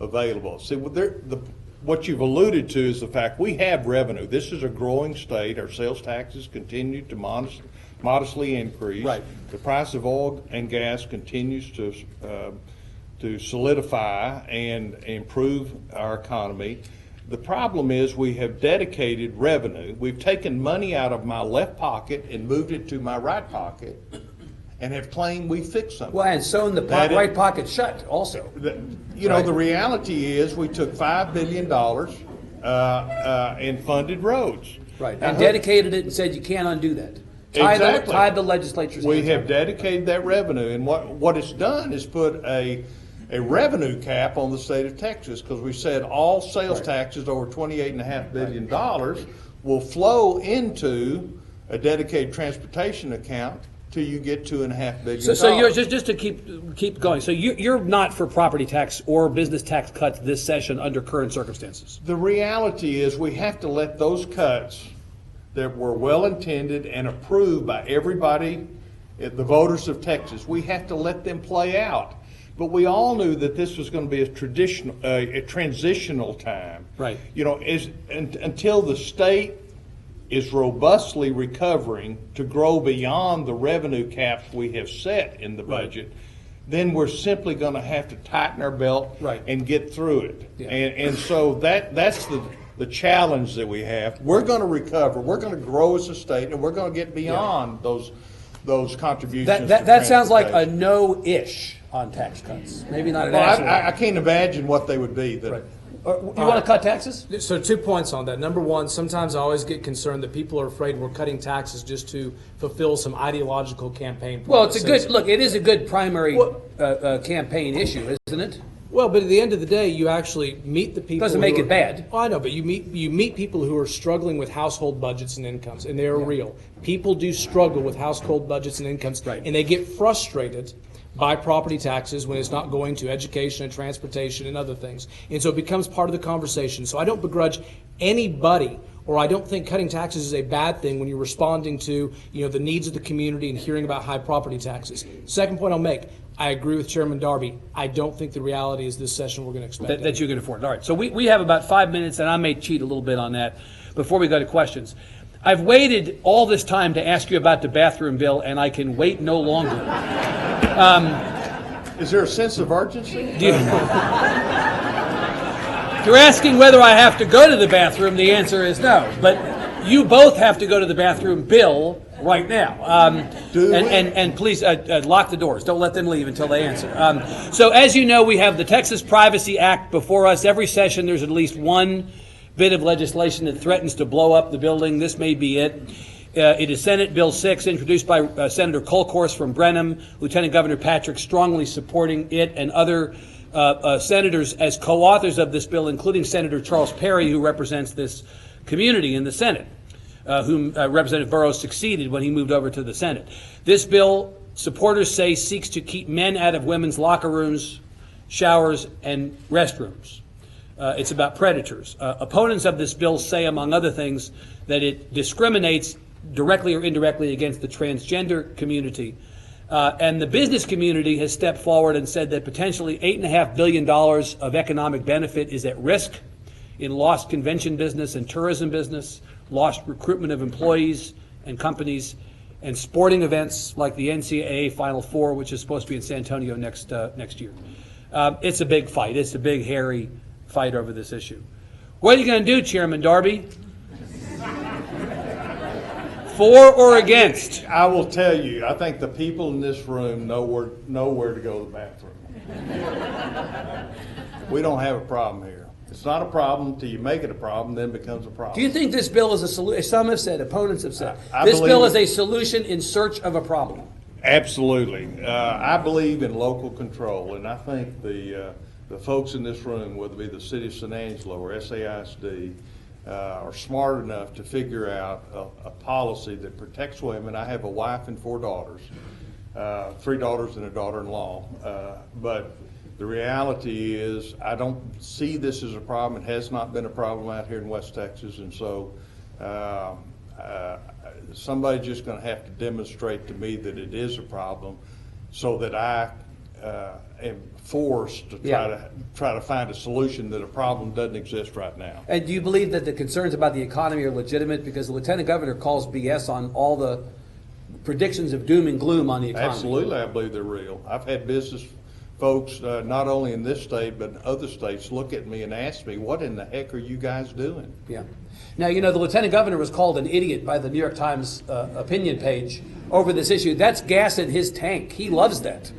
available. See, what you've alluded to is the fact we have revenue. This is a growing state. Our sales taxes continue to modestly increase. Right. The price of oil and gas continues to solidify and improve our economy. The problem is we have dedicated revenue. We've taken money out of my left pocket and moved it to my right pocket and have claimed we fixed something. Well, and sewn the right pocket shut also. The reality is we took $5 billion and funded roads. Right. And dedicated it and said you can't undo that. Exactly. Tied the legislature's We hands have on it. dedicated that revenue, and what it's done is put a revenue cap on the state of Texas, because we said all sales taxes over $28.5 billion will flow into a dedicated transportation account till you get $2.5 billion. So you're just to keep going. So you're not for property tax or business tax cuts this session under current circumstances. The reality is we have to let those cuts that were well-intended and approved by everybody, the voters of Texas, we have to let them play out. But we all knew that this was going to be a transitional time. Right. Until the state is robustly recovering to grow beyond the revenue caps we have set in the budget, then we're simply going to have to tighten our belt and get through it. Yeah. And so that's the challenge that we have. We're going to recover. We're going to grow as a state, and we're going to get beyond those contributions. That sounds like a no-ish on tax cuts. Maybe not an actual. I can't imagine what they would be. You want to cut taxes? So 2 points on that. Number one, sometimes I always get concerned that people are afraid we're cutting taxes just to fulfill some ideological campaign. Well, it is a good primary campaign issue, isn't it? Well, but at the end of the day, you actually meet the people. Doesn't make it bad. Oh, I know, but you meet people who are struggling with household budgets and incomes, and they are real. People do struggle with household budgets and incomes, and they get frustrated by property taxes when it's not going to education and transportation and other things. And so it becomes part of the conversation. So I don't begrudge anybody, or I don't think cutting taxes is a bad thing when you're responding to the needs of the community and hearing about high property taxes. Second point I'll make, I agree with Chairman Darby. I don't think the reality is this session we're going to expect that you can afford. All right, so we have about 5 minutes, and I may cheat a little bit on that before we go to questions. I've waited all this time to ask you about the bathroom bill, and I can wait no longer. Is there a sense of urgency? You're asking whether I have to go to the bathroom. The answer is no. But you both have to go to the bathroom, Bill, right now. And please lock the doors. Don't let them leave until they answer. So as you know, we have the Texas Privacy Act before us. Every session there's at least one bit of legislation that threatens to blow up the building. This may be it. It is Senate Bill 6, introduced by Senator Colcourse from Brenham, Lieutenant Governor Patrick strongly supporting it, and other senators as co-authors of this bill, including Senator Charles Perry, who represents this community in the Senate, whom Representative Burrows succeeded when he moved over to the Senate. This bill supporters say seeks to keep men out of women's locker rooms, showers, and restrooms. It's about predators. Opponents of this bill say, among other things, that it discriminates directly or indirectly against the transgender community. And the business community has stepped forward and said that potentially $8.5 billion of economic benefit is at risk in lost convention business and tourism business, lost recruitment of employees and companies, and sporting events like the NCAA Final Four, which is supposed to be in San Antonio next year. It's a big fight. It's a big, hairy fight over this issue. What are you going to do, Chairman Darby? For or against? I will tell you, I think the people in this room know where to go to the bathroom. We don't have a problem here. It's not a problem until you make it a problem, then it becomes a problem. Do you think this bill is a solution? Some have said, opponents have said, I this bill is believe a solution in search of a problem. Absolutely. I believe in local control, and I think the folks in this room, whether it be the city of San Angelo or SAISD, are smart enough to figure out a policy that protects women. I have a wife and 4 daughters, 3 daughters and a daughter-in-law. But the reality is I don't see this as a problem. It has not been a problem out here in West Texas. And so somebody's just going to have to demonstrate to me that it is a problem so that I am forced to try to find a solution that a problem doesn't exist right now. And do you believe that the concerns about the economy are legitimate? Because the Lieutenant Governor calls BS on all the predictions of doom and gloom on the economy. Absolutely, I believe they're real. I've had business folks, not only in this state but in other states, look at me and ask me, what in the heck are you guys doing? Yeah. Now, you know, the Lieutenant Governor was called an idiot by the New York Times opinion page over this issue. That's gas in his tank. He loves that.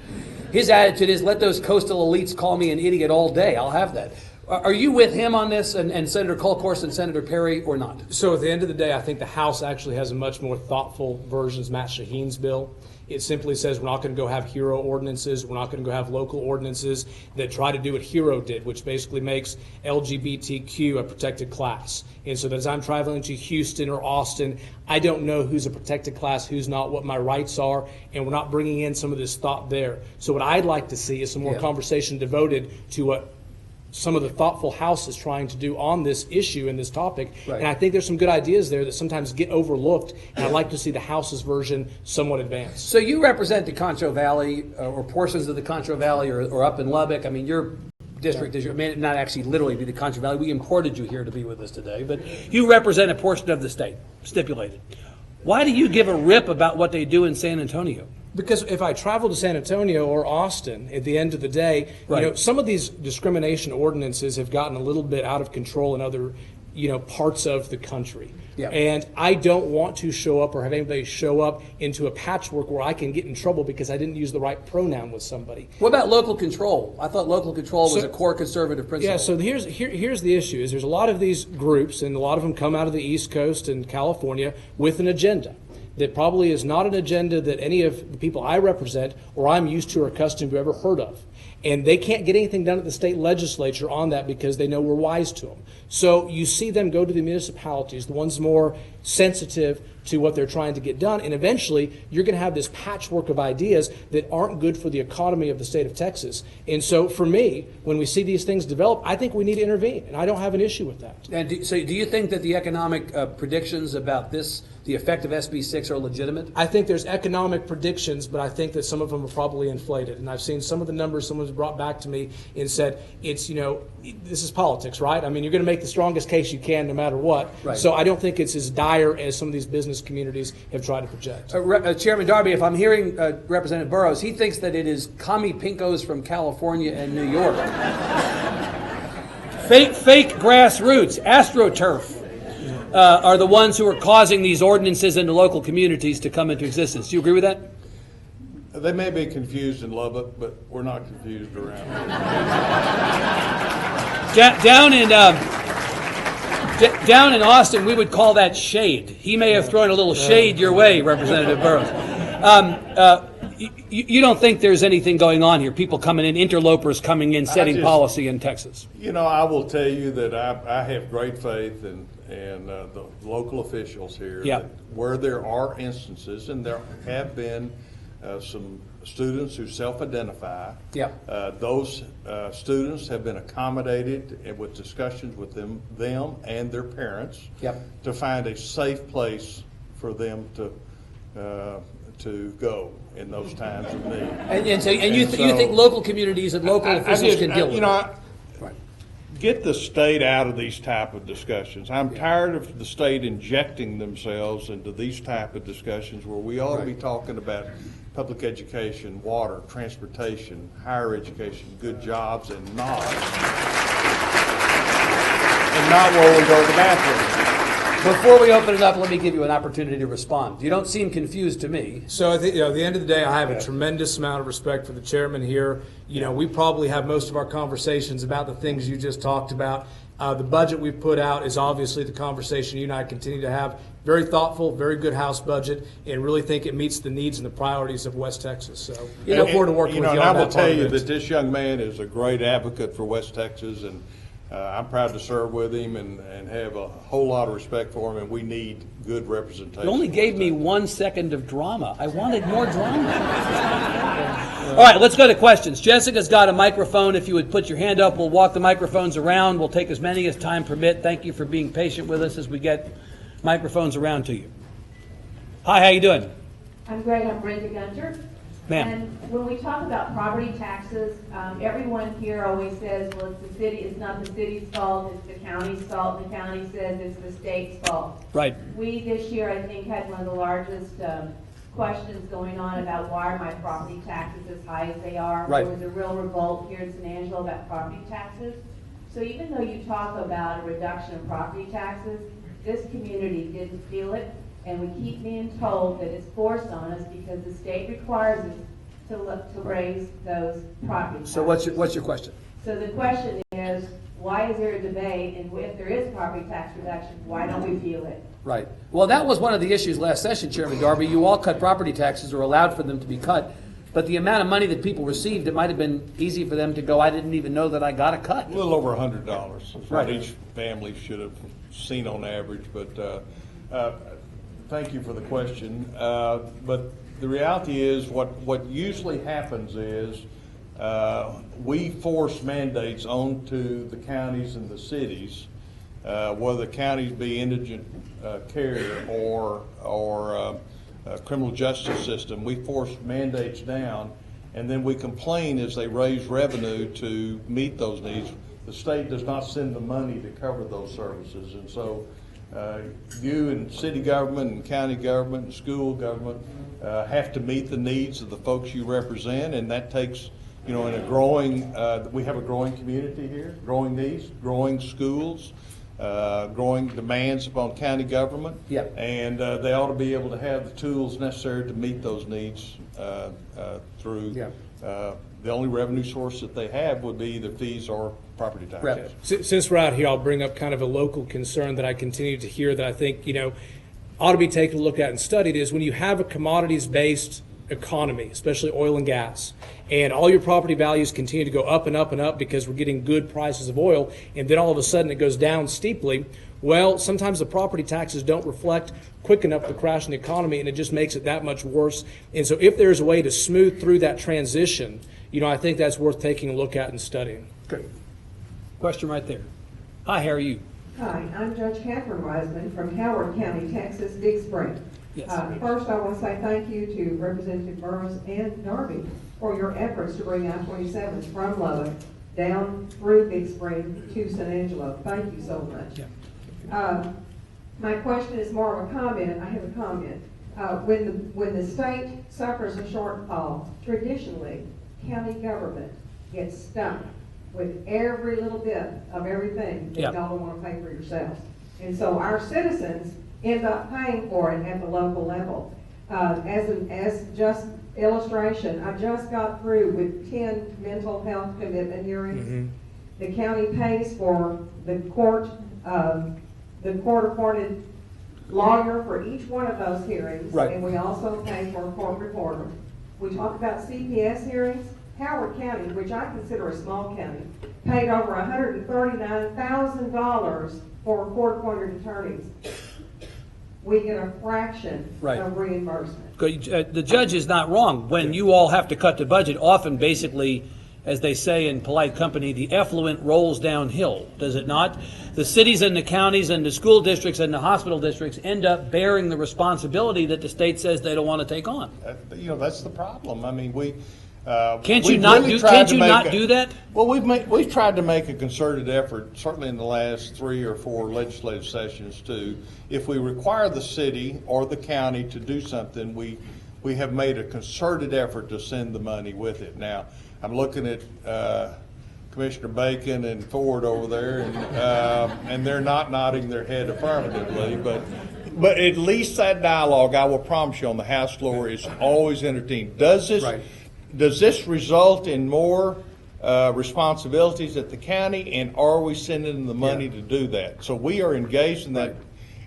His attitude is, let those coastal elites call me an idiot all day. I'll have that. Are you with him on this and Senator Colcourse and Senator Perry or not? So at the end of the day, I think the House actually has a much more thoughtful version of Matt Shaheen's bill. It simply says we're not going to go have hero ordinances. We're not going to go have local ordinances that try to do what Hero did, which basically makes LGBTQ a protected class. And so that as I'm traveling to Houston or Austin, I don't know who's a protected class, who's not, what my rights are, and we're not bringing in some of this thought there. So what I'd like to see is some more conversation devoted to what some of the thoughtful House is trying to do on this issue and this topic. Right. And I think there's some good ideas there that sometimes get overlooked, and I'd like to see the House's version somewhat advanced. So you represent the Concho Valley or portions of the Concho Valley or up in Lubbock. I mean, your district is, may not actually literally be the Concho Valley. We imported you here to be with us today, but you represent a portion of the state, stipulated. Why do you give a rip about what they do in San Antonio? Because if I travel to San Antonio or Austin, at the end of the day, you know, some of these discrimination ordinances have gotten a little bit out of control in other, parts of the country. Yeah. And I don't want to show up or have anybody show up into a patchwork where I can get in trouble because I didn't use the right pronoun with somebody. What about local control? I thought local control was a core conservative principle. Yeah, so here's the issue is there's a lot of these groups, and a lot of them come out of the East Coast and California with an agenda that probably is not an agenda that any of the people I represent or I'm used to or accustomed to ever heard of. And they can't get anything done at the state legislature on that because they know we're wise to them. So you see them go to the municipalities, the ones more sensitive to what they're trying to get done, and eventually you're going to have this patchwork of ideas that aren't good for the economy of the state of Texas. And so for me, when we see these things develop, I think we need to intervene, and I don't have an issue with that. And so do you think that the economic predictions about this, the effect of SB 6, are legitimate? I think there's economic predictions, but I think that some of them are probably inflated. And I've seen some of the numbers someone's brought back to me and said, it's, this is politics, right? I mean, you're going to make the strongest case you can no matter what. Right. So I don't think it's as dire as some of these business communities have tried to project. Chairman Darby, if I'm hearing Representative Burrows, he thinks that it is commie pinkos from California and New York. fake grassroots, AstroTurf, are the ones who are causing these ordinances in the local communities to come into existence. Do you agree with that? They may be confused in Lubbock, but we're not confused around here. Down in Austin, we would call that shade. He may have thrown a little shade your way, Representative Burrows. You don't think there's anything going on here? People coming in, interlopers coming in, setting policy in Texas? I will tell you that I have great faith in the local officials here. Yeah. That where there are instances, and there have been some students who self-identify. Yep. Those students have been accommodated with discussions with them and their parents. Yep. To find a safe place for them to go in those times of need. And you think local communities and local officials can deal with it? Right. Get the state out of these type of discussions. I'm tired of the state injecting themselves into these type of discussions where we ought to be talking about public education, water, transportation, higher education, good jobs, and not where we go to the bathroom. Before we open it up, let me give you an opportunity to respond. You don't seem confused to me. So I think, at the end of the day, I have a tremendous amount of respect for the chairman here. We probably have most of our conversations about the things you just talked about. The budget we've put out is obviously the conversation you and I continue to have. Very thoughtful, very good House budget, and really think it meets the needs and the priorities of West Texas. So look forward to working with you on that. I will tell you that this young man is a great advocate for West Texas, and I'm proud to serve with him and have a whole lot of respect for him, and we need good representation. You only gave me 1 second of drama. I wanted more drama. All right, let's go to questions. Jessica's got a microphone. If you would put your hand up, we'll walk the microphones around. We'll take as many as time permit. Thank you for being patient with us as we get microphones around to you. Hi, how you doing? I'm great. I'm Brenda Gunter. Ma'am. And when we talk about property taxes, everyone here always says, well, it's not the city's fault, it's the county's fault, and the county says it's the state's fault. Right. We, this year, I think, had one of the largest questions going on about why are my property taxes as high as they are. Right. There was a real revolt here in San Angelo about property taxes. So even though you talk about a reduction in property taxes, this community didn't feel it. And we keep being told that it's forced on us because the state requires us to raise those property taxes. So what's your question? So the question is, why is there a debate, and if there is property tax reduction, why don't we feel it? Right. Well, that was one of the issues last session, Chairman Darby. You all cut property taxes or allowed for them to be cut. But the amount of money that people received, it might have been easy for them to go, I didn't even know that I got a cut. A little over $100. That's what Right. each family should have seen on average. But thank you for the question. But the reality is what usually happens is we force mandates onto the counties and the cities, whether the counties be indigent care or criminal justice system. We force mandates down, and then we complain as they raise revenue to meet those needs. The state does not send the money to cover those services, and so you and city government and county government and school government have to meet the needs of the folks you represent, and that takes, in a growing, we have a growing community here, growing needs, growing schools, growing demands upon county government. Yeah. And they ought to be able to have the tools necessary to meet those needs through the only revenue source that they have would be either fees or property taxes. Right. Since we're out here, I'll bring up kind of a local concern that I continue to hear that I think, ought to be taken a look at and studied is when you have a commodities-based economy, especially oil and gas, and all your property values continue to go up and up and up because we're getting good prices of oil, and then all of a sudden it goes down steeply, well, sometimes the property taxes don't reflect quick enough the crash in the economy, and it just makes it that much worse. And so if there's a way to smooth through that transition, I think that's worth taking a look at and studying. Good. Question right there. Hi, how are you? Hi, I'm Judge Catherine Wiseman from Howard County, Texas, Big Spring. Yes. First, I want to say thank you to Representative Burrows and Darby for your efforts to bring I-27 from Lubbock down through Big Spring to San Angelo. Thank you so much. Yeah. My question is more of a comment. I have a comment. When the state suffers a shortfall, traditionally, county government gets stuck with every little bit of everything that y'all don't want to pay for yourselves. And so our citizens end up paying for it at the local level. As just illustration, I just got through with 10 mental health commitment hearings. Mm-hmm. The county pays for the court appointed lawyer for each one of those hearings. Right. And we also pay for a court reporter. We talk about CPS hearings. Howard County, which I consider a small county, paid over $139,000 for court-appointed attorneys. We get a fraction Right. of reimbursement. The judge is not wrong. When you all have to cut the budget, often basically, as they say in polite company, the effluent rolls downhill, does it not? The cities and the counties and the school districts and the hospital districts end up bearing the responsibility that the state says they don't want to take on. That's the problem. I mean, Can't you not do that? Well, we've tried to make a concerted effort, certainly in the last 3 or 4 legislative sessions, to, if we require the city or the county to do something, we have made a concerted effort to send the money with it. Now, I'm looking at Commissioner Bacon and Ford over there, and they're not nodding their head affirmatively, but at least that dialogue, I will promise you, on the House floor is always entertaining. Does this result in more responsibilities at the county, and are we sending them the money to do that? So we are engaged in that,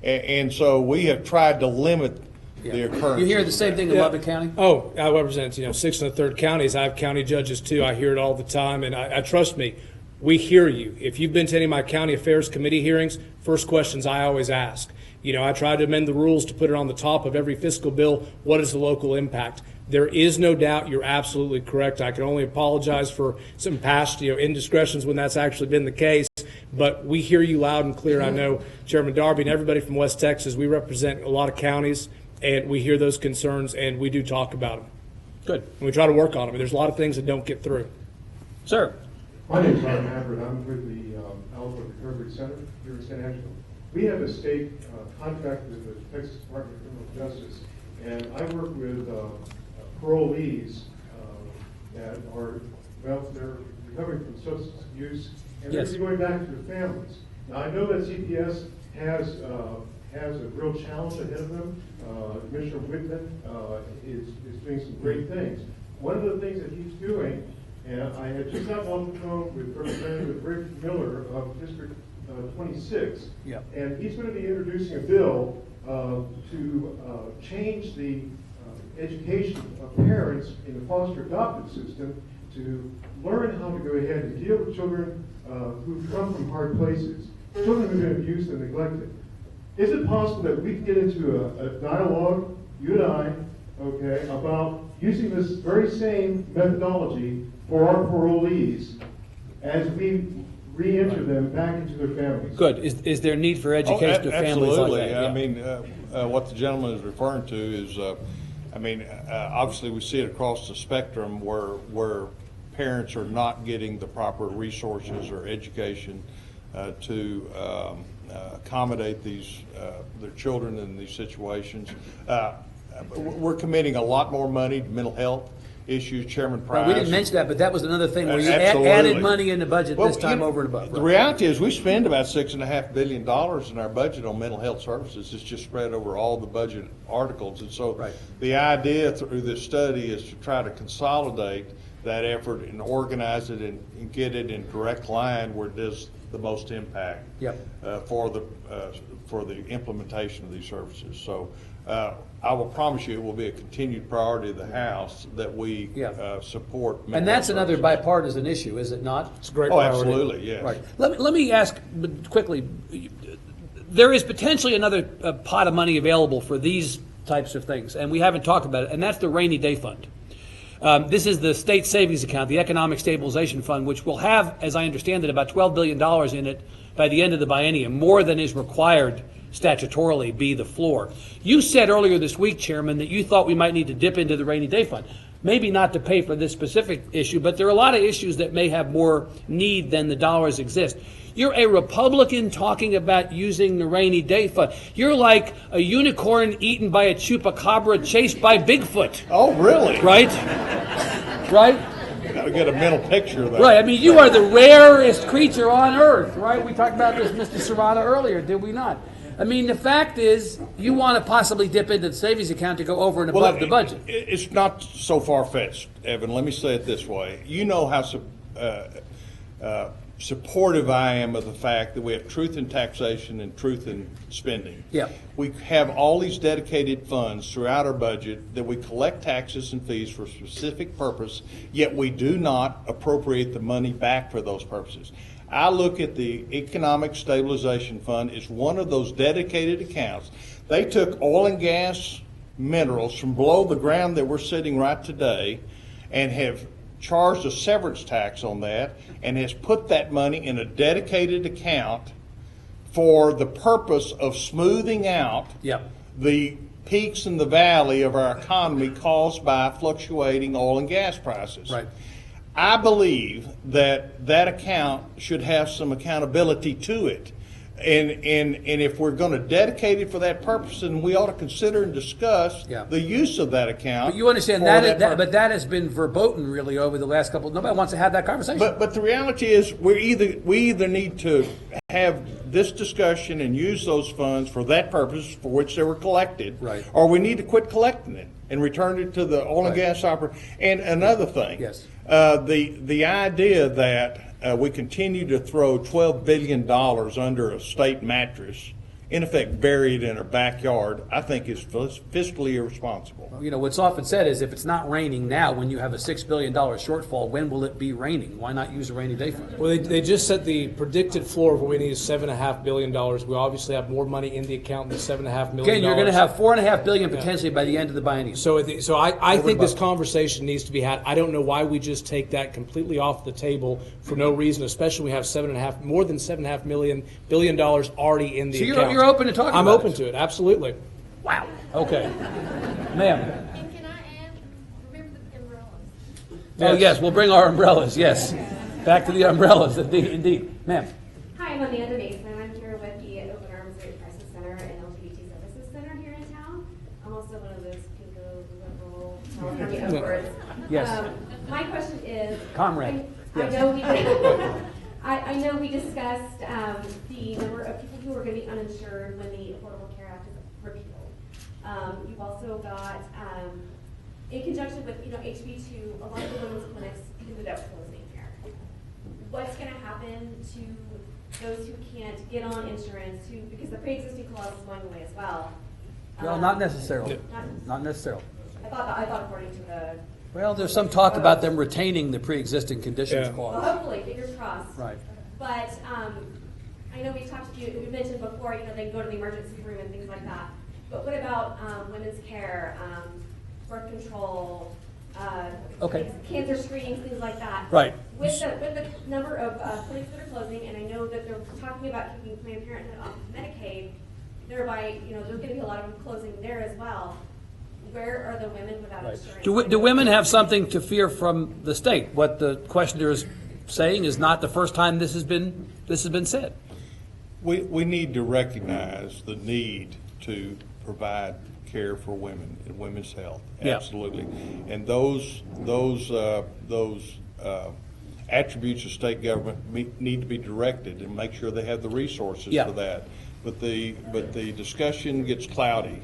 and so we have tried to limit the occurrence. You hear the same thing in Lubbock County? Oh, I represent 6 1/3 counties. I have county judges too. I hear it all the time, and I trust me, we hear you. If you've been to any of my county affairs committee hearings, first questions I always ask. I tried to amend the rules to put it on the top of every fiscal bill. What is the local impact? There is no doubt, you're absolutely correct. I can only apologize for some past indiscretions when that's actually been the case. But we hear you loud and clear. I know Chairman Darby and everybody from West Texas, we represent a lot of counties, and we hear those concerns, and we do talk about them. Good. And we try to work on them. And there's a lot of things that don't get through. Sir. My name is Ron Hafford. I'm with the Alpha Recovery Center here in San Angelo. We have a state contract with the Texas Department of Criminal Justice, and I work with parolees that are, they're recovering from substance abuse, and they're going back to their families. Now, I know that CPS has a real challenge ahead of them. Commissioner Whitman is doing some great things. One of the things that he's doing, and I had just gotten on the phone with Representative Rick Miller of District 26, and he's going to be introducing a bill to change the education of parents in the foster adoptive system to learn how to go ahead and deal with children who come from hard places, children who've been abused and neglected. Is it possible that we can get into a dialogue, you and I, about using this very same methodology for our parolees as we re-enter them back into their families? Good. Is there need for education of families like that? Absolutely. I mean, what the gentleman is referring to is, obviously we see it across the spectrum where parents are not getting the proper resources or education to accommodate their children in these situations. We're committing a lot more money to mental health issues. Chairman Price. We didn't mention that, but that was another thing where you Absolutely. added money in the budget this time over and above. The reality is we spend about $6.5 billion in our budget on mental health services. It's just spread over all the budget articles. And so the idea through this study is to try to consolidate that effort and organize it and get it in direct line where it does the most impact for the implementation of these services. So I will promise you it will be a continued priority of the House that we support. And that's another bipartisan issue, is it not? It's a great priority. Absolutely, yes. Right. Let me ask quickly, there is potentially another pot of money available for these types of things, and we haven't talked about it, and that's the rainy day fund. This is the state savings account, the economic stabilization fund, which will have, as I understand it, about $12 billion in it by the end of the biennium, more than is required statutorily be the floor. You said earlier this week, Chairman, that you thought we might need to dip into the rainy day fund. Maybe not to pay for this specific issue, but there are a lot of issues that may have more need than the dollars exist. You're a Republican talking about using the rainy day fund. You're like a unicorn eaten by a chupacabra chased by Bigfoot. Oh, really? Right? Right? Got to get a mental picture of that. Right. I mean, you are the rarest creature on earth, right? We talked about this, Mr. Serrano, earlier, did we not? I mean, the fact is, you want to possibly dip into the savings account to go over and above the budget. It's not so far-fetched, Evan. Let me say it this way. You know how supportive I am of the fact that we have truth in taxation and truth in spending. Yeah. We have all these dedicated funds throughout our budget that we collect taxes and fees for a specific purpose, yet we do not appropriate the money back for those purposes. I look at the Economic Stabilization Fund as one of those dedicated accounts. They took oil and gas minerals from below the ground that we're sitting right today and have charged a severance tax on that and has put that money in a dedicated account for the purpose of smoothing out Yep. the peaks in the valley of our economy caused by fluctuating oil and gas prices. Right. I believe that that account should have some accountability to it. And if we're going to dedicate it for that purpose, then we ought to consider and discuss Yeah. the use of that account. But you understand for that, purpose. but that has been verboten really over the last couple. Nobody wants to have that conversation. But the reality is, we either need to have this discussion and use those funds for that purpose for which they were collected, Right. or we need to quit collecting it and return it to the oil and Right. gas operator. And another thing, Yes. The idea that we continue to throw $12 billion under a state mattress, in effect buried in our backyard, I think is fiscally irresponsible. You know, what's often said is if it's not raining now, when you have a $6 billion shortfall, when will it be raining? Why not use a rainy day fund? Well, they just set the predicted floor of what we need is $7.5 billion. We obviously have more money in the account than $7.5 million. Again, you're going to have $4.5 billion potentially by the end of the biennium. So I think this above. conversation needs to be had. I don't know why we just take that completely off the table for no reason, especially when we have more than $7.5 billion already in the So account. you're open to talking I'm about open it? to it, absolutely. Wow. Okay. Ma'am. And can I add, remember the umbrellas? Oh, yes, we'll bring our umbrellas, yes. Back to the umbrellas, indeed. Ma'am. Hi, I'm Amanda Mason. I'm here with the Open Arms Rape Crisis Center and LGBT Services Center here in town. I'm also one of those pinko liberal California upwards. Yes. My question is, Comrade. I I know we discussed the number of people who are going to be uninsured when the Affordable Care Act is repealed. You've also got, in conjunction with HB2, a lot of the women's clinics ended up closing here. What's going to happen to those who can't get on insurance, because the pre-existing clause is going away as well? Well, not necessarily. Not- Not necessarily. I thought according to the, Well, there's some talk about them retaining the pre-existing conditions Yeah. well, clause. hopefully, fingers crossed. Right. But I know we mentioned before, they can go to the emergency room and things like that. But what about women's care, birth control, Okay. cancer screenings, things like that? Right. With the number of clinics that are closing, and I know that they're talking about keeping Planned Parenthood off Medicaid, thereby, there's going to be a lot of them closing there as well. Where are the women without Right. insurance? Do women have something to fear from the state? What the questioner is saying is not the first time this has been said. We need to recognize the need to provide care for women and women's health. Yeah. Absolutely. And those attributes of state government need to be directed and make sure they have the resources Yeah. for that. But the discussion gets cloudy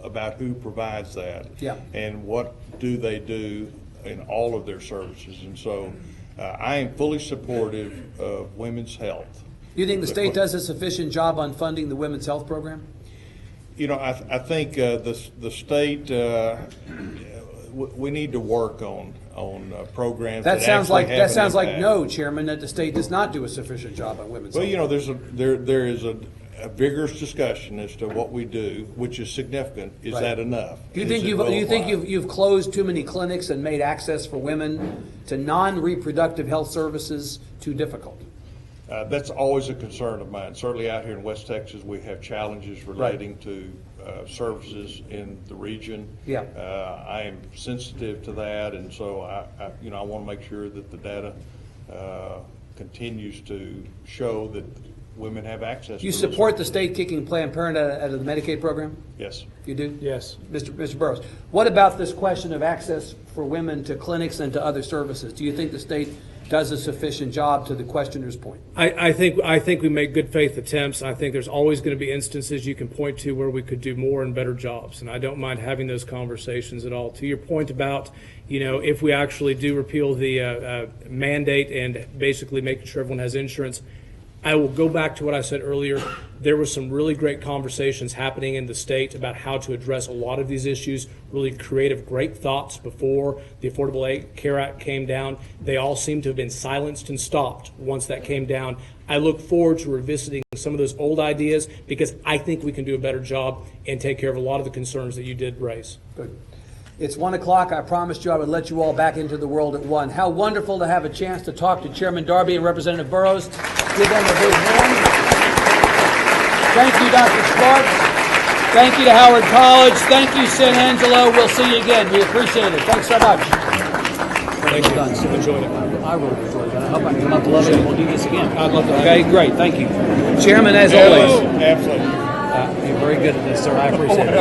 about who provides that. Yeah. And what do they do in all of their services. And so I am fully supportive of women's health. Do you think the state does a sufficient job on funding the women's health program? I think the state, we need to work on programs That sounds actually like have an impact. no, Chairman, that the state does not do a sufficient job on women's Well, health. there is a vigorous discussion as to what we do, which is significant. Is Right. that enough? Do you think you've closed too many clinics and made access for women to non-reproductive health services too difficult? That's always a concern of mine. Certainly out here in West Texas, we have challenges relating to services in the region. Yeah. I am sensitive to that, and so I want to make sure that the data continues to show that women have access. Do you to those support the services. state kicking Planned Parenthood out of the Medicaid program? Yes. You do? Yes. Mr. Burrows, what about this question of access for women to clinics and to other services? Do you think the state does a sufficient job, to the questioner's point? I think we make good faith attempts. I think there's always going to be instances you can point to where we could do more and better jobs, and I don't mind having those conversations at all. To your point about, if we actually do repeal the mandate and basically making sure everyone has insurance, I will go back to what I said earlier. There were some really great conversations happening in the state about how to address a lot of these issues, really creative, great thoughts before the Affordable Care Act came down. They all seem to have been silenced and stopped once that came down. I look forward to revisiting some of those old ideas because I think we can do a better job and take care of a lot of the concerns that you did raise. Good. It's 1 o'clock. I promised you I would let you all back into the world at 1. How wonderful to have a chance to talk to Chairman Darby and Representative Burrows. Give them a big hand. Thank you, Dr. Sparks. Thank you to Howard College. Thank you, San Angelo. We'll see you again. We appreciate it. Thanks so much. Thank you. Done. So Enjoyed it. I really enjoyed it. I hope I can come up to Lubbock and we'll do this again. I'd love to. Okay, great. Thank you. Chairman, as always. Absolutely. You're very good at this, sir. I appreciate it.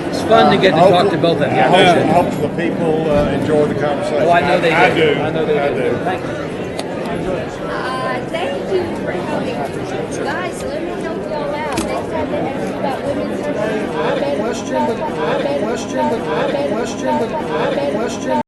It's fun to get to talk to both of you. I I appreciate it. hope the people enjoy the conversation. Oh, I know they do. I do. I know they I do. do. Thank you. Thank you for coming. Guys, let me help y'all out. Next time they ask you about women's services, I better question.